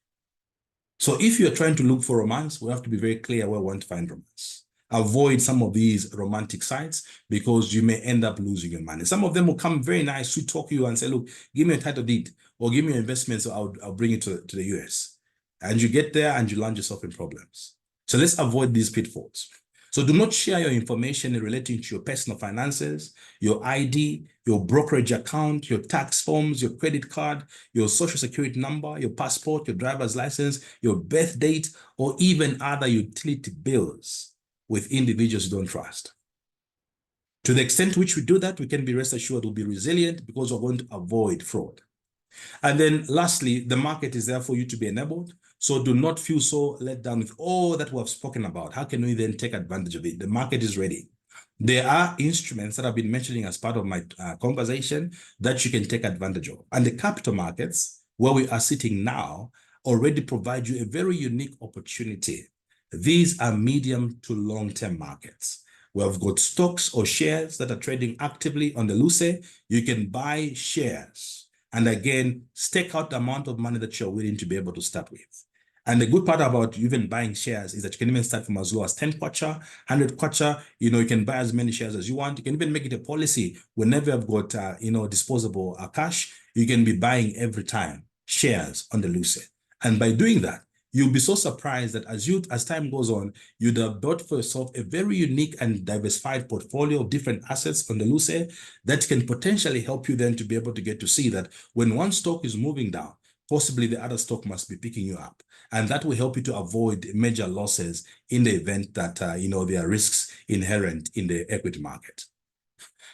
So if you're trying to look for romance, we have to be very clear where we want to find romance. Avoid some of these romantic sites because you may end up losing your money. Some of them will come very nice, sweet talk you and say, look, give me a title deed or give me an investment so I'll bring it to the US. And you get there and you land yourself in problems. So let's avoid these pitfalls. So do not share your information relating to your personal finances, your ID, your brokerage account, your tax forms, your credit card, your social security number, your passport, your driver's license, your birth date, or even other utility bills with individuals you don't trust. To the extent to which we do that, we can be rest assured we'll be resilient because we're going to avoid fraud. And then lastly, the market is there for you to be enabled. So do not feel so let down with all that we have spoken about. How can we then take advantage of it? The market is ready. There are instruments that I've been mentioning as part of my conversation that you can take advantage of. And the capital markets, where we are sitting now, already provide you a very unique opportunity. These are medium to long-term markets. We have got stocks or shares that are trading actively on the LUSE. You can buy shares and again, stake out the amount of money that you're willing to be able to start with. And the good part about even buying shares is that you can even start from as low as 10 kwacha, 100 kwacha. You can buy as many shares as you want. You can even make it a policy whenever you've got, disposable cash, you can be buying every time shares on the LUSE. And by doing that, you'll be so surprised that as time goes on, you'd have built for yourself a very unique and diversified portfolio of different assets on the LUSE that can potentially help you then to be able to get to see that when one stock is moving down, possibly the other stock must be picking you up. And that will help you to avoid major losses in the event that, there are risks inherent in the equity market.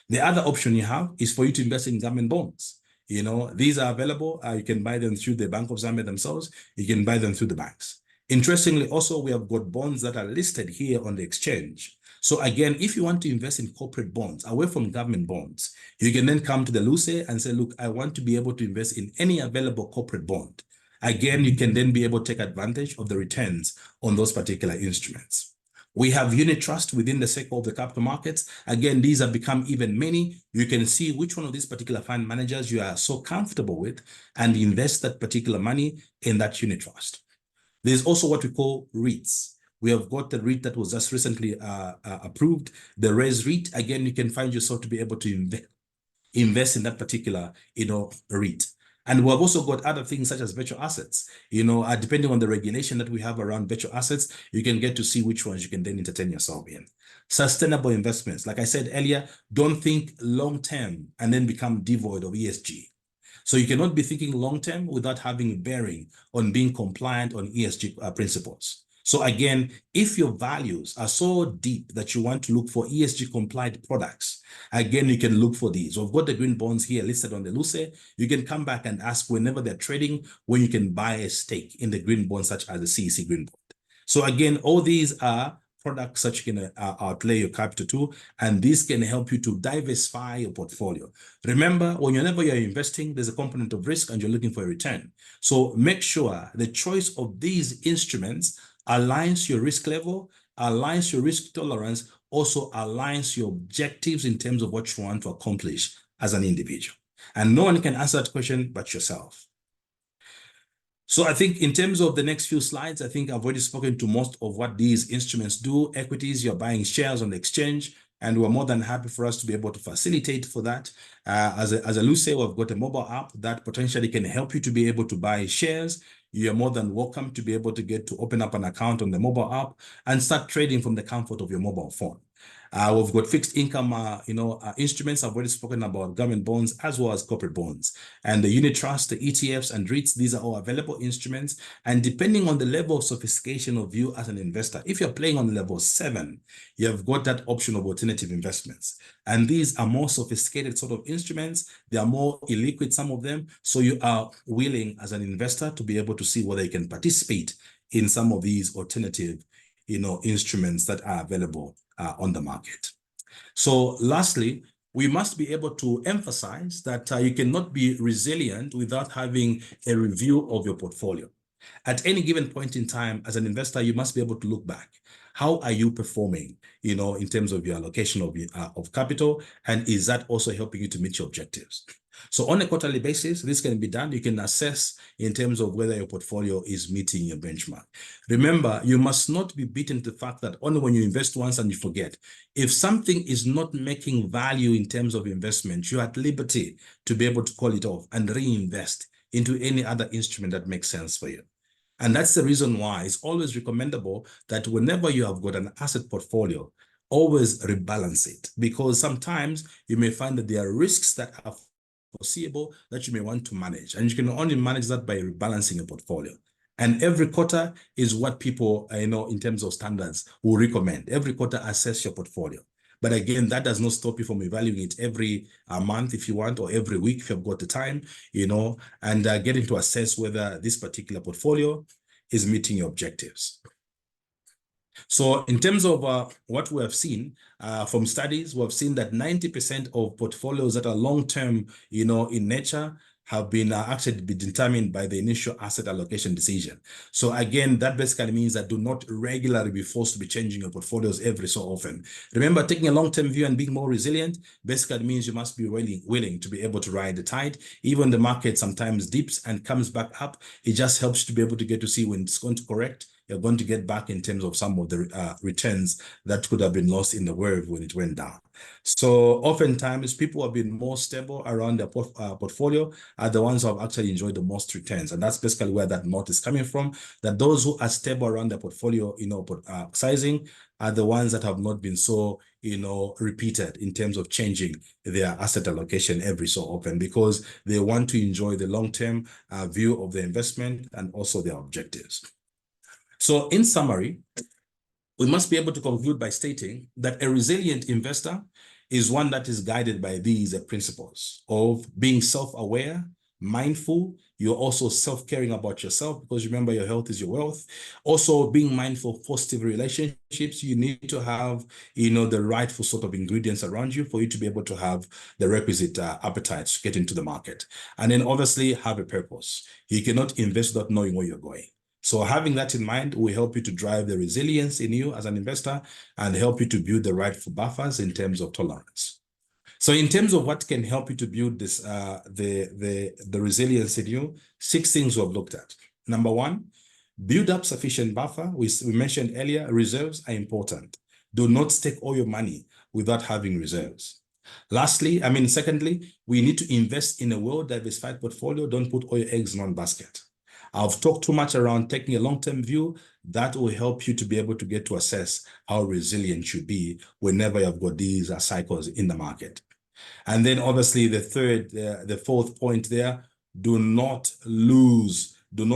The other option you have is for you to invest in government bonds. These are available. You can buy them through the Bank of Zambia themselves. You can buy them through the banks. Interestingly, also, we have got bonds that are listed here on the exchange. So again, if you want to invest in corporate bonds away from government bonds, you can then come to the LUSE and say, look, I want to be able to invest in any available corporate bond. Again, you can then be able to take advantage of the returns on those particular instruments. We have unit trust within the sector of the capital markets. Again, these have become even many. You can see which one of these particular fund managers you are so comfortable with and invest that particular money in that unit trust. There's also what we call REITs. We have got the REIT that was just recently approved, the RES REIT. Again, you can find yourself to be able to invest in that particular, REIT. And we have also got other things such as virtual assets. Depending on the regulation that we have around virtual assets, you can get to see which ones you can then entertain yourself in. Sustainable investments. Like I said earlier, don't think long-term and then become devoid of ESG. So you cannot be thinking long-term without having a bearing on being compliant on ESG principles. So again, if your values are so deep that you want to look for ESG compliant products, again, you can look for these. We've got the green bonds here listed on the LUCE. You can come back and ask whenever they're trading, when you can buy a stake in the green bonds, such as the CEC green bond. So again, all these are products that you can outlay your capital to, and this can help you to diversify your portfolio. Remember, whenever you're investing, there's a component of risk and you're looking for a return. So make sure the choice of these instruments aligns your risk level, aligns your risk tolerance, also aligns your objectives in terms of what you want to accomplish as an individual. And no one can answer that question but yourself. So I think in terms of the next few slides, I think I've already spoken to most of what these instruments do. Equities, you're buying shares on the exchange, and we're more than happy for us to be able to facilitate for that. As a LUCE, we've got a mobile app that potentially can help you to be able to buy shares. You're more than welcome to be able to get to open up an account on the mobile app and start trading from the comfort of your mobile phone. We've got fixed income, instruments. I've already spoken about government bonds as well as corporate bonds. And the unit trust, the ETFs and REITs, these are all available instruments. And depending on the level of sophistication of you as an investor, if you're playing on level 7, you've got that option of alternative investments. And these are more sophisticated sort of instruments. They are more illiquid, some of them. So you are willing as an investor to be able to see whether you can participate in some of these alternative instruments that are available on the market. So lastly, we must be able to emphasize that you cannot be resilient without having a review of your portfolio. At any given point in time, as an investor, you must be able to look back. How are you performing, in terms of your allocation of capital? And is that also helping you to meet your objectives? So on a quarterly basis, this can be done. You can assess in terms of whether your portfolio is meeting your benchmark. Remember, you must not be beaten to the fact that only when you invest once and you forget. If something is not making value in terms of investment, you're at liberty to be able to call it off and reinvest into any other instrument that makes sense for you. And that's the reason why it's always recommendable that whenever you have got an asset portfolio, always rebalance it, because sometimes you may find that there are risks that are foreseeable that you may want to manage, and you can only manage that by rebalancing your portfolio. And every quarter is what people, in terms of standards, will recommend. Every quarter, assess your portfolio. But again, that does not stop you from evaluating it every month if you want, or every week if you've got the time, and getting to assess whether this particular portfolio is meeting your objectives. So in terms of what we have seen from studies, we have seen that 90% of portfolios that are long-term, in nature, have been actually determined by the initial asset allocation decision. So again, that basically means that do not regularly be forced to be changing your portfolios every so often. Remember, taking a long-term view and being more resilient basically means you must be really willing to be able to ride the tide. Even the market sometimes dips and comes back up. It just helps to be able to get to see when it's going to correct. You're going to get back in terms of some of the returns that could have been lost in the wave when it went down. So oftentimes people have been more stable around their portfolio are the ones who have actually enjoyed the most returns. And that's basically where that note is coming from, that those who are stable around their portfolio, sizing are the ones that have not been so, repeated in terms of changing their asset allocation every so often, because they want to enjoy the long-term view of the investment and also their objectives. So in summary, we must be able to conclude by stating that a resilient investor is one that is guided by these principles of being self-aware, mindful. You're also self-caring about yourself, because remember, your health is your wealth. Also being mindful of positive relationships. You need to have, the rightful sort of ingredients around you for you to be able to have the requisite appetite to get into the market. And then obviously have a purpose. You cannot invest without knowing where you're going. So having that in mind will help you to drive the resilience in you as an investor and help you to build the rightful buffers in terms of tolerance. So in terms of what can help you to build this, the resilience in you, 6 things we've looked at. Number 1, build up sufficient buffer. We mentioned earlier, reserves are important. Do not stake all your money without having reserves. Secondly, we need to invest in a well-diversified portfolio. Don't put all your eggs in one basket. I've talked too much around taking a long-term view. That will help you to be able to get to assess how resilient you be whenever you've got these cycles in the market. And then obviously the fourth point there, do not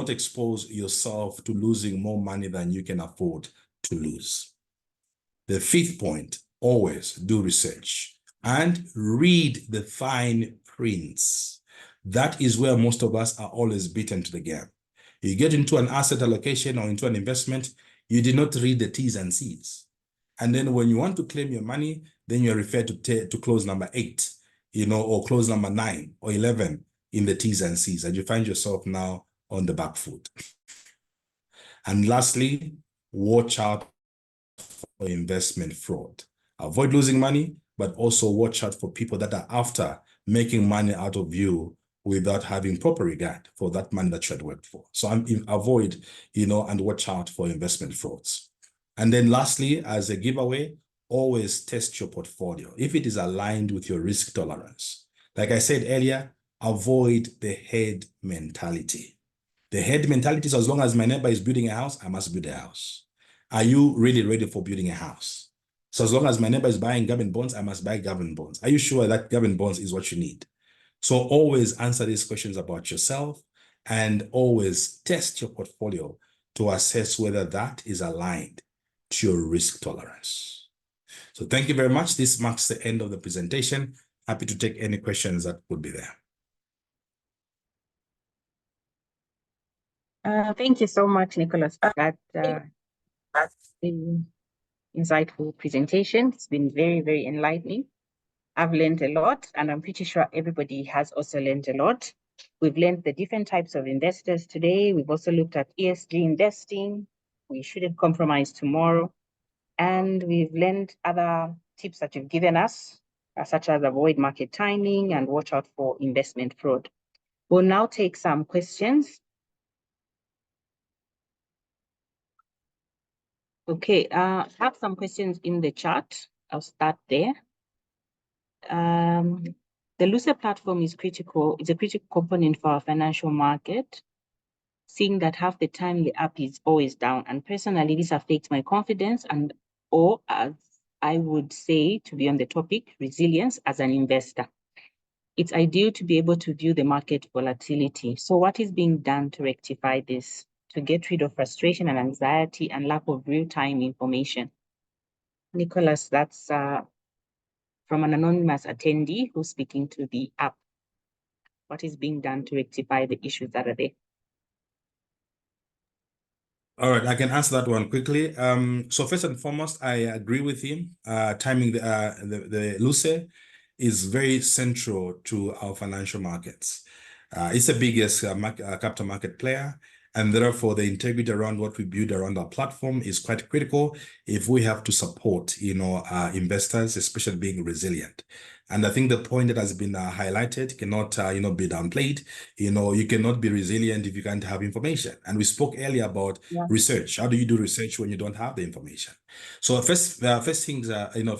expose yourself to losing more money than you can afford to lose. The fifth point, always do research and read the fine prints. That is where most of us are always beaten to the game. You get into an asset allocation or into an investment, you did not read the T's and C's. And then when you want to claim your money, then you're referred to clause number 8, or clause number 9 or 11 in the T's and C's, and you find yourself now on the back foot. And lastly, watch out for investment fraud. Avoid losing money, but also watch out for people that are after making money out of you without having proper regard for that money that you had worked for. So avoid, and watch out for investment frauds. And then lastly, as a giveaway, always test your portfolio if it is aligned with your risk tolerance. Like I said earlier, avoid the head mentality. The head mentality is, as long as my neighbor is building a house, I must build a house. Are you really ready for building a house? So as long as my neighbor is buying government bonds, I must buy government bonds. Are you sure that government bonds is what you need? So always answer these questions about yourself and always test your portfolio to assess whether that is aligned to your risk tolerance. So thank you very much. This marks the end of the presentation. Happy to take any questions that would be there. Thank you so much, Nicholas, for that insightful presentation. It's been very, very enlightening. I've learned a lot, and I'm pretty sure everybody has also learned a lot. We've learned the different types of investors today. We've also looked at ESG investing. We shouldn't compromise tomorrow. And we've learned other tips that you've given us, such as avoid market timing and watch out for investment fraud. We'll now take some questions. Okay, I have some questions in the chat. I'll start there. The LUCE platform is critical. It's a critical component for our financial market. Seeing that half the time the app is always down, and personally, this affects my confidence or as I would say, to be on the topic, resilience as an investor. It's ideal to be able to view the market volatility. So what is being done to rectify this, to get rid of frustration and anxiety and lack of real-time information? Nicholas, that's from an anonymous attendee who's speaking to the app. What is being done to rectify the issues that are there? All right, I can answer that one quickly. So first and foremost, I agree with him. Timing the LUCE is very central to our financial markets. It's the biggest capital market player, and therefore the integrity around what we build around our platform is quite critical if we have to support, investors, especially being resilient. And I think the point that has been highlighted cannot, be downplayed. You cannot be resilient if you can't have information. And we spoke earlier about research. How do you do research when you don't have the information? So first things,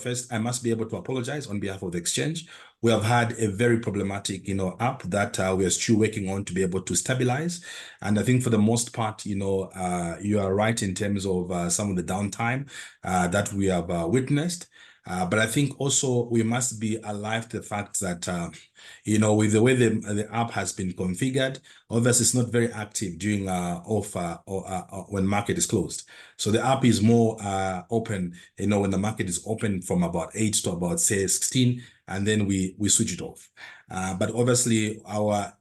first I must be able to apologize on behalf of the exchange. We have had a very problematic, app that we are still working on to be able to stabilize. And I think for the most part, you are right in terms of some of the downtime that we have witnessed. But I think also we must be alive to the fact that, with the way the app has been configured, obviously it's not very active during when market is closed. So the app is more open, when the market is open from about 8 to about, say, 16, and then we switch it off. But obviously our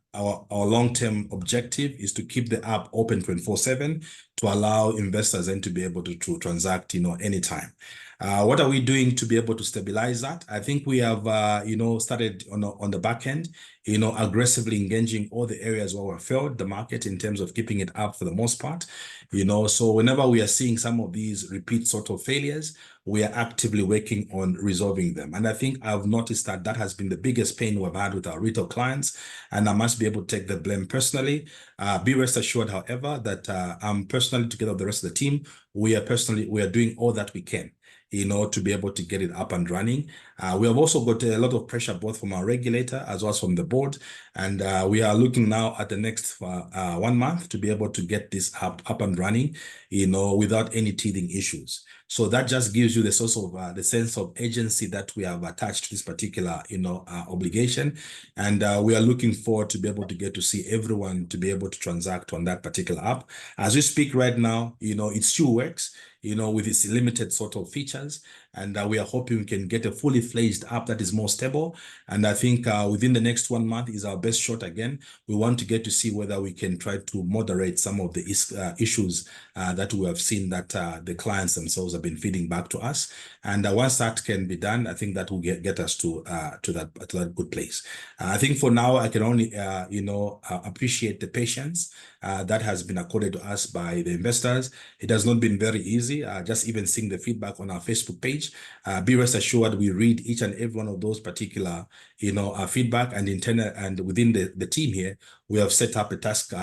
long-term objective is to keep the app open 24/7 to allow investors then to be able to transact, anytime. What are we doing to be able to stabilize that? I think we have, started on the back end, aggressively engaging all the areas where we failed the market in terms of keeping it up for the most part. So whenever we are seeing some of these repeat sort of failures, we are actively working on resolving them. And I think I've noticed that that has been the biggest pain we've had with our retail clients, and I must be able to take the blame personally. Be rest assured, however, that I'm personally, together with the rest of the team, we are doing all that we can, to be able to get it up and running. We have also got a lot of pressure both from our regulator as well as from the board. And we are looking now at the next 1 month to be able to get this up and running, without any teething issues. So that just gives you the source of the sense of agency that we have attached to this particular, obligation. And we are looking forward to be able to get to see everyone to be able to transact on that particular app. As we speak right now, it still works, with its limited sort of features. And we are hoping we can get a fully fledged app that is more stable. And I think within the next 1 month is our best shot again. We want to get to see whether we can try to moderate some of the issues that we have seen that the clients themselves have been feeding back to us. And once that can be done, I think that will get us to that good place. I think for now, I can only, appreciate the patience that has been accorded to us by the investors. It has not been very easy. Just even seeing the feedback on our Facebook page. Be rest assured, we read each and every one of those particular, feedback, and internal and within the team here, we have set up a task,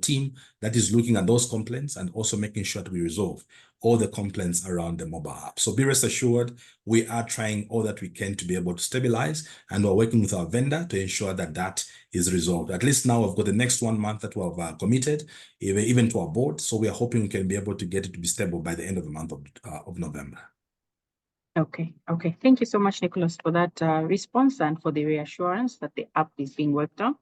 team that is looking at those complaints and also making sure that we resolve all the complaints around the mobile app. So be rest assured, we are trying all that we can to be able to stabilize, and we're working with our vendor to ensure that that is resolved. At least now we've got the next 1 month that we have committed, even to our board. So we are hoping we can be able to get it to be stable by the end of the month of November. Okay. Thank you so much, Nicholas, for that response and for the reassurance that the app is being worked on.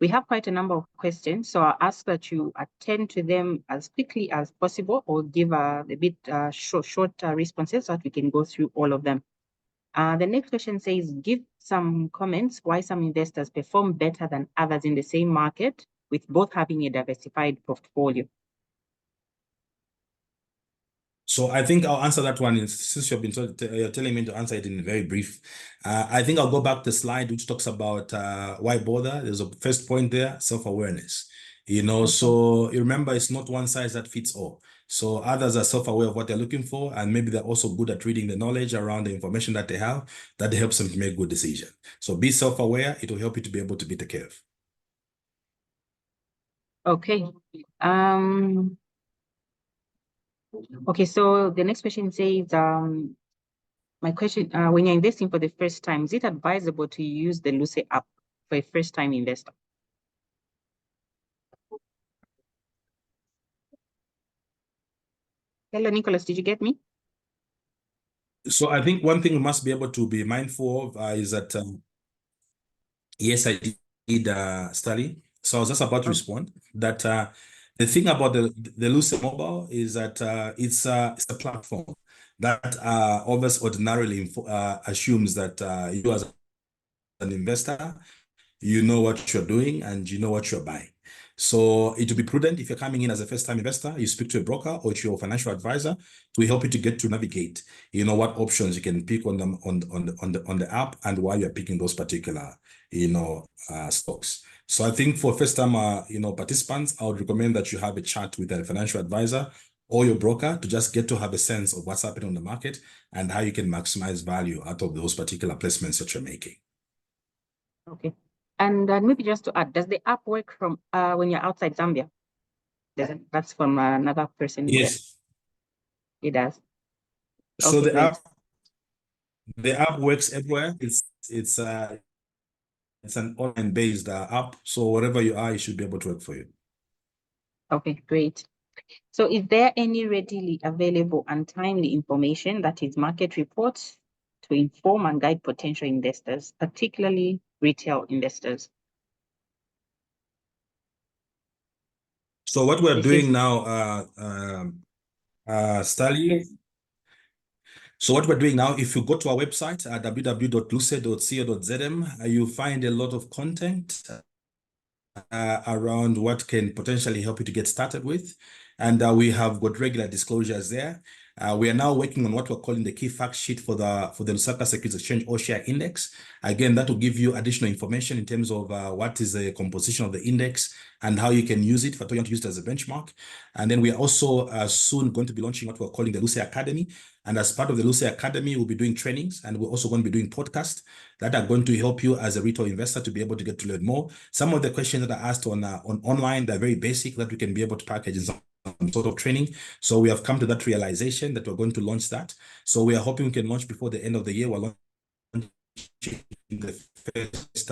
We have quite a number of questions, so I'll ask that you attend to them as quickly as possible, or give a bit short responses so that we can go through all of them. The next question says, give some comments why some investors perform better than others in the same market, with both having a diversified portfolio. So I think I'll answer that one since you've been you're telling me to answer it in very brief. I think I'll go back to the slide which talks about why bother. There's a first point there, self-awareness. So you remember, it's not one size that fits all. So others are self-aware of what they're looking for, and maybe they're also good at reading the knowledge around the information that they have that helps them to make good decisions. So be self-aware. It will help you to be able to beat the curve. Okay. Okay, so the next question says, my question, when you're investing for the first time, is it advisable to use the Luce app for a first-time investor? Hello, Nicholas, did you get me? So I think one thing we must be able to be mindful of is that, yes, I did study. So I was just about to respond that the thing about the Luce mobile is that it's a platform that always ordinarily assumes that you as an investor, you know what you're doing and you know what you're buying. So it will be prudent if you're coming in as a first-time investor, you speak to a broker or to your financial advisor to help you to get to navigate, what options you can pick on the app and why you're picking those particular, stocks. So I think for first-time, participants, I would recommend that you have a chat with a financial advisor or your broker to just get to have a sense of what's happening on the market and how you can maximize value out of those particular placements that you're making. Okay. And maybe just to add, does the app work from when you're outside Zambia? That's from another person. Yes. It does. So okay, the app works everywhere. It's an online-based app. So wherever you are, it should be able to work for you. Okay, great. So is there any readily available and timely information that is market reports to inform and guide potential investors, particularly retail investors? So what we're doing now, Stali. Yes. So what we're doing now, if you go to our website, www.luce.co.zm, you'll find a lot of content around what can potentially help you to get started with. And we have got regular disclosures there. We are now working on what we're calling the key fact sheet for the Lusaka Securities Exchange All-Share Index. Again, that will give you additional information in terms of what is the composition of the index and how you can use it if you want to use it as a benchmark. And then we are also soon going to be launching what we're calling the Luce Academy. And as part of the Luce Academy, we'll be doing trainings, and we're also going to be doing podcasts that are going to help you as a retail investor to be able to get to learn more. Some of the questions that are asked on online, they're very basic, that we can be able to package in some sort of training. So we have come to that realization that we're going to launch that. So we are hoping we can launch before the end of the year. We're launching the first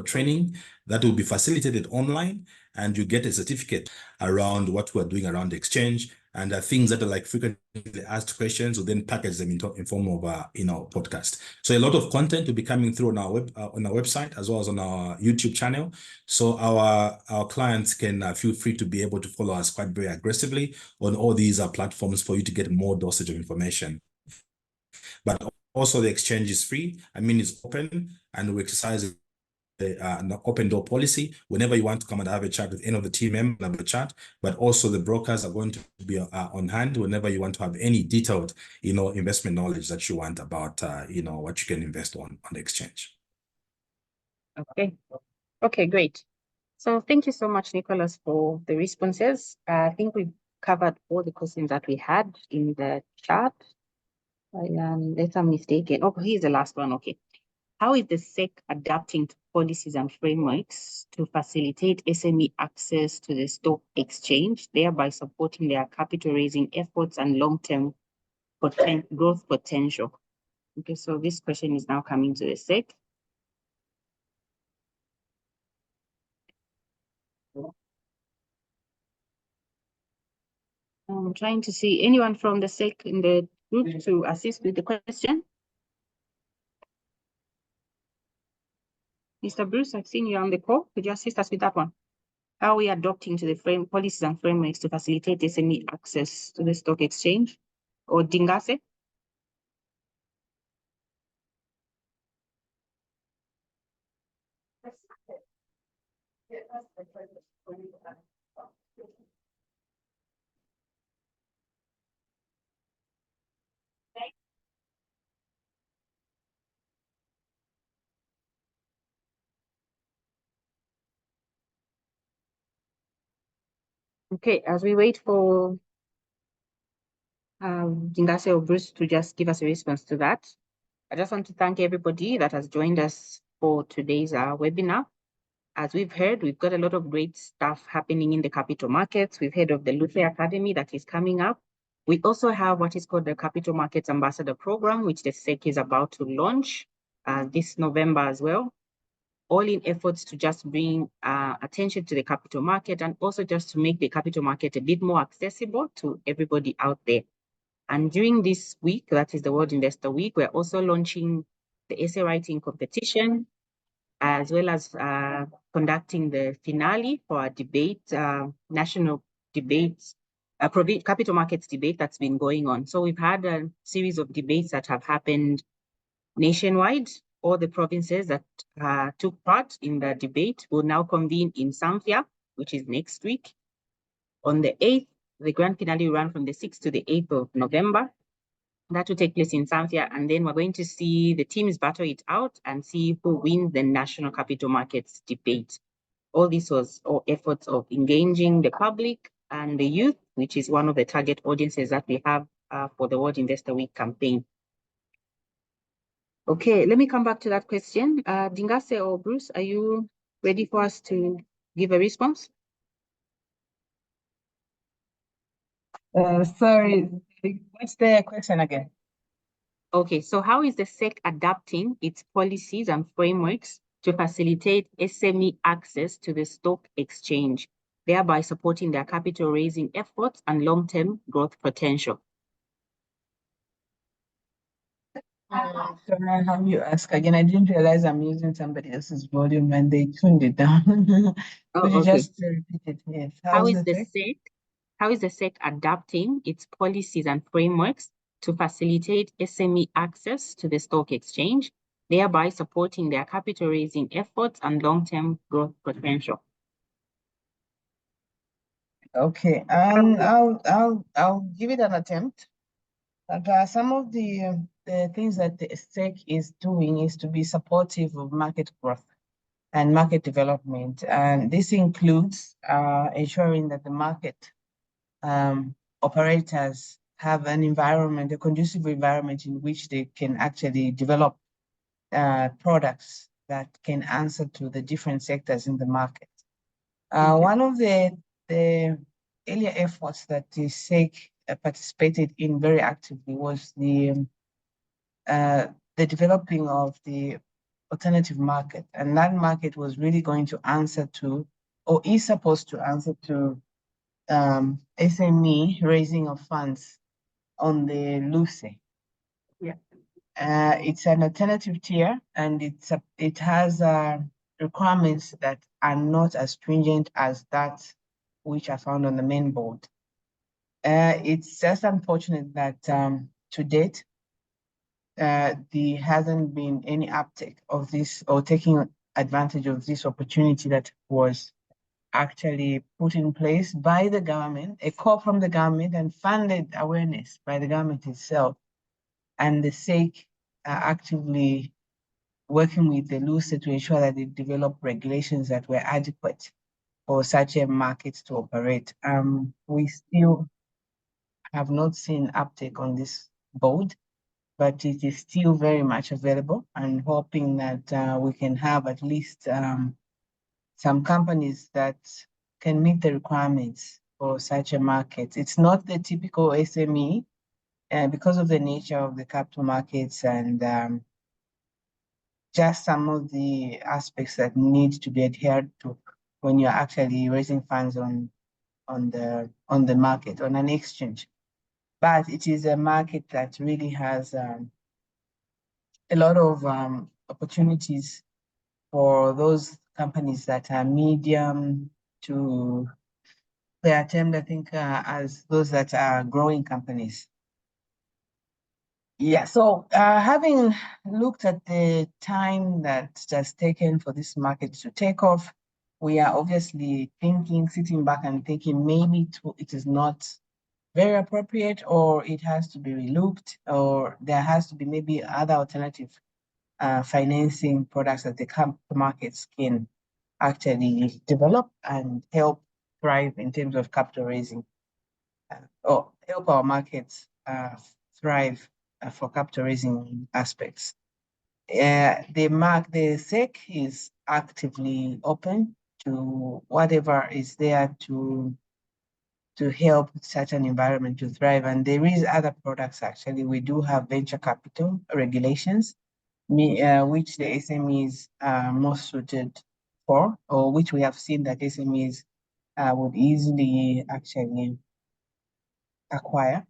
training that will be facilitated online, and you get a certificate around what we're doing around the exchange, and things that are like frequently asked questions, will then package them in form of podcast. So a lot of content will be coming through on our website as well as on our YouTube channel. So our clients can feel free to be able to follow us quite very aggressively on all these platforms for you to get more dosage of information. But also the exchange is free. I mean, it's open, and we exercise an open door policy. Whenever you want to come and have a chat with any of the team members, have a chat. But also the brokers are going to be on hand whenever you want to have any detailed, investment knowledge that you want about, what you can invest on the exchange. Okay, great. So thank you so much, Nicholas, for the responses. I think we've covered all the questions that we had in the chat. Unless I'm mistaken. Oh, here's the last one. Okay. How is the SEC adapting to policies and frameworks to facilitate SME access to the stock exchange, thereby supporting their capital raising efforts and long-term growth potential? Okay, so this question is now coming to the SEC. I'm trying to see anyone from the SEC in the group to assist with the question. Mr. Bruce, I've seen you on the call. Could you assist us with that one? How are we adopting to the policies and frameworks to facilitate SME access to the stock exchange? Or Dingase? Okay, as we wait for Dingase or Bruce to just give us a response to that, I just want to thank everybody that has joined us for today's webinar. As we've heard, we've got a lot of great stuff happening in the capital markets. We've heard of the Luce Academy that is coming up. We also have what is called the Capital Markets Ambassador Program, which the SEC is about to launch this November as well, all in efforts to just bring attention to the capital market and also just to make the capital market a bit more accessible to everybody out there. And during this week, that is the World Investor Week, we're also launching the essay writing competition, as well as conducting the finale for our debate, national debates, capital markets debate that's been going on. So we've had a series of debates that have happened nationwide. All the provinces that took part in the debate will now convene in Samfya, which is next week. On the 8th, the grand finale will run from the 6th to the 8th of November. That will take place in Samfya, and then we're going to see the teams battle it out and see who wins the national capital markets debate. All this was all efforts of engaging the public and the youth, which is one of the target audiences that we have for the World Investor Week campaign. Okay, let me come back to that question. Dingase or Bruce, are you ready for us to give a response? Sorry, what's the question again? Okay, so how is the SEC adapting its policies and frameworks to facilitate SME access to the stock exchange, thereby supporting their capital raising efforts and long-term growth potential? So now have you ask again? I didn't realize I'm using somebody else's volume and they tuned it down. Could you just repeat it? Yes. How is the SEC adapting its policies and frameworks to facilitate SME access to the stock exchange, thereby supporting their capital raising efforts and long-term growth potential? Okay, I'll give it an attempt. But some of the things that the SEC is doing is to be supportive of market growth and market development, and this includes ensuring that the market operators have an environment, a conducive environment in which they can actually develop products that can answer to the different sectors in the market. One of the earlier efforts that the SEC participated in very actively was the developing of the alternative market. And that market was really going to answer to, or is supposed to answer to, SME raising of funds on the LUCE. Yeah. It's an alternative tier, and it has requirements that are not as stringent as that which are found on the main board. It's just unfortunate that to date, there hasn't been any uptake of this or taking advantage of this opportunity that was actually put in place by the government, a call from the government and funded awareness by the government itself, and the SEC actively working with the LUCE to ensure that they develop regulations that were adequate for such a market to operate. We still have not seen uptake on this board, but it is still very much available, and hoping that we can have at least some companies that can meet the requirements for such a market. It's not the typical SME, because of the nature of the capital markets and just some of the aspects that need to be adhered to when you're actually raising funds on the market, on an exchange. But it is a market that really has a lot of opportunities for those companies that are medium to, they are termed, I think, as those that are growing companies. Yeah, so having looked at the time that has taken for this market to take off, we are obviously sitting back and thinking maybe it is not very appropriate, or it has to be relooked, or there has to be maybe other alternative financing products that the capital markets can actually develop and help thrive in terms of capital raising, or help our markets thrive for capital raising aspects. The SEC is actively open to whatever is there to help such an environment to thrive. And there is other products, actually. We do have venture capital regulations, which the SMEs are most suited for, or which we have seen that SMEs would easily actually acquire.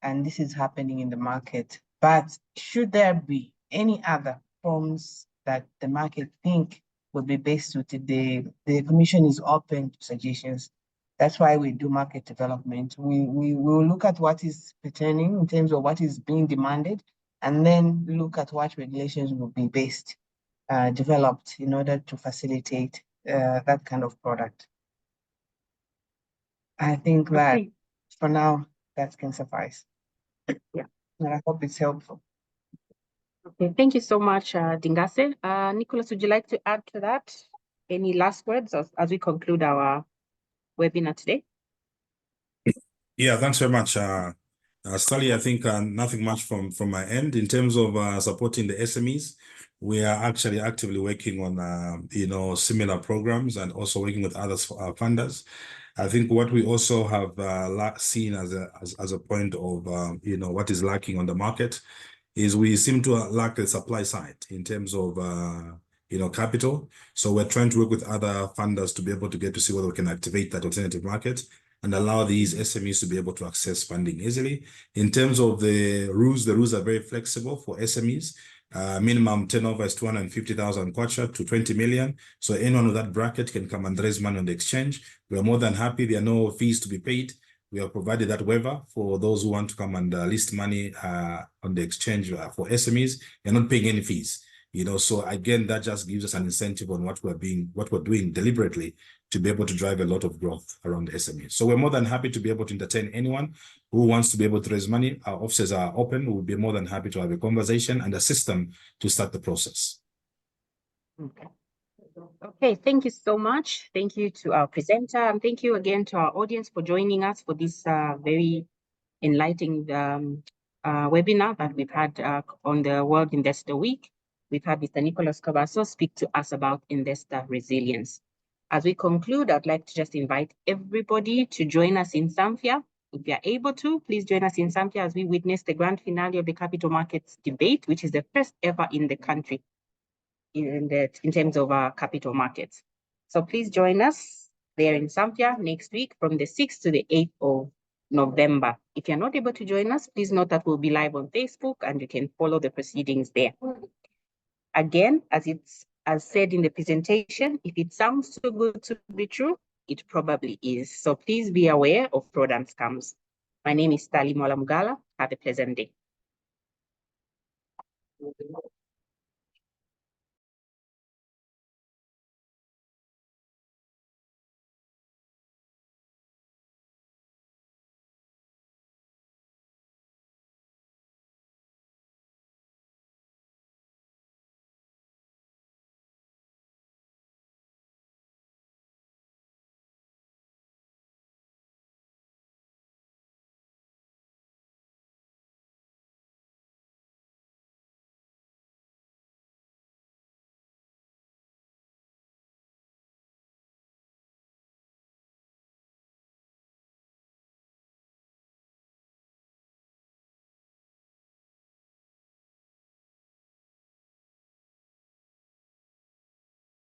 And this is happening in the market. But should there be any other forms that the market think would be best suited, the Commission is open to suggestions. That's why we do market development. We will look at what is pertaining in terms of what is being demanded, and then look at what regulations will be best developed in order to facilitate that kind of product. I think that for now, that can suffice. Yeah. And I hope it's helpful. Okay, thank you so much, Dingase. Nicholas, would you like to add to that? Any last words as we conclude our webinar today? Yeah, thanks very much, Sally. I think nothing much from my end in terms of supporting the SMEs. We are actually actively working on similar programs, and also working with other funders. I think what we also have seen as a point of what is lacking on the market is we seem to lack the supply side in terms of capital. So we're trying to work with other funders to be able to get to see whether we can activate that alternative market and allow these SMEs to be able to access funding easily. In terms of the rules are very flexible for SMEs. Minimum turnover is 250,000 kwacha to 20 million. So anyone with that bracket can come and raise money on the exchange. We are more than happy. There are no fees to be paid. We have provided that waiver for those who want to come and list money on the exchange for SMEs. You're not paying any fees. You know, so again, that just gives us an incentive on what we're doing deliberately to be able to drive a lot of growth around the SME. So we're more than happy to be able to entertain anyone who wants to be able to raise money. Our offices are open. We'll be more than happy to have a conversation and assist them to start the process. Okay. Okay, thank you so much. Thank you to our presenter, and thank you again to our audience for joining us for this very enlightening webinar that we've had on the World Investor Week. We've had Mr. Nicholas Cavasso speak to us about investor resilience. As we conclude, I'd like to just invite everybody to join us in Zambia. If you are able to, please join us in Zambia as we witness the grand finale of the capital markets debate, which is the first ever in the country in terms of our capital markets. So please join us there in Zambia next week from the 6th to the 8th of November. If you're not able to join us, please note that we'll be live on Facebook and you can follow the proceedings there. Again, as said in the presentation, if it sounds too good to be true, it probably is. So please be aware of fraud and scams. My name is Tali Molamugala. Have a pleasant day.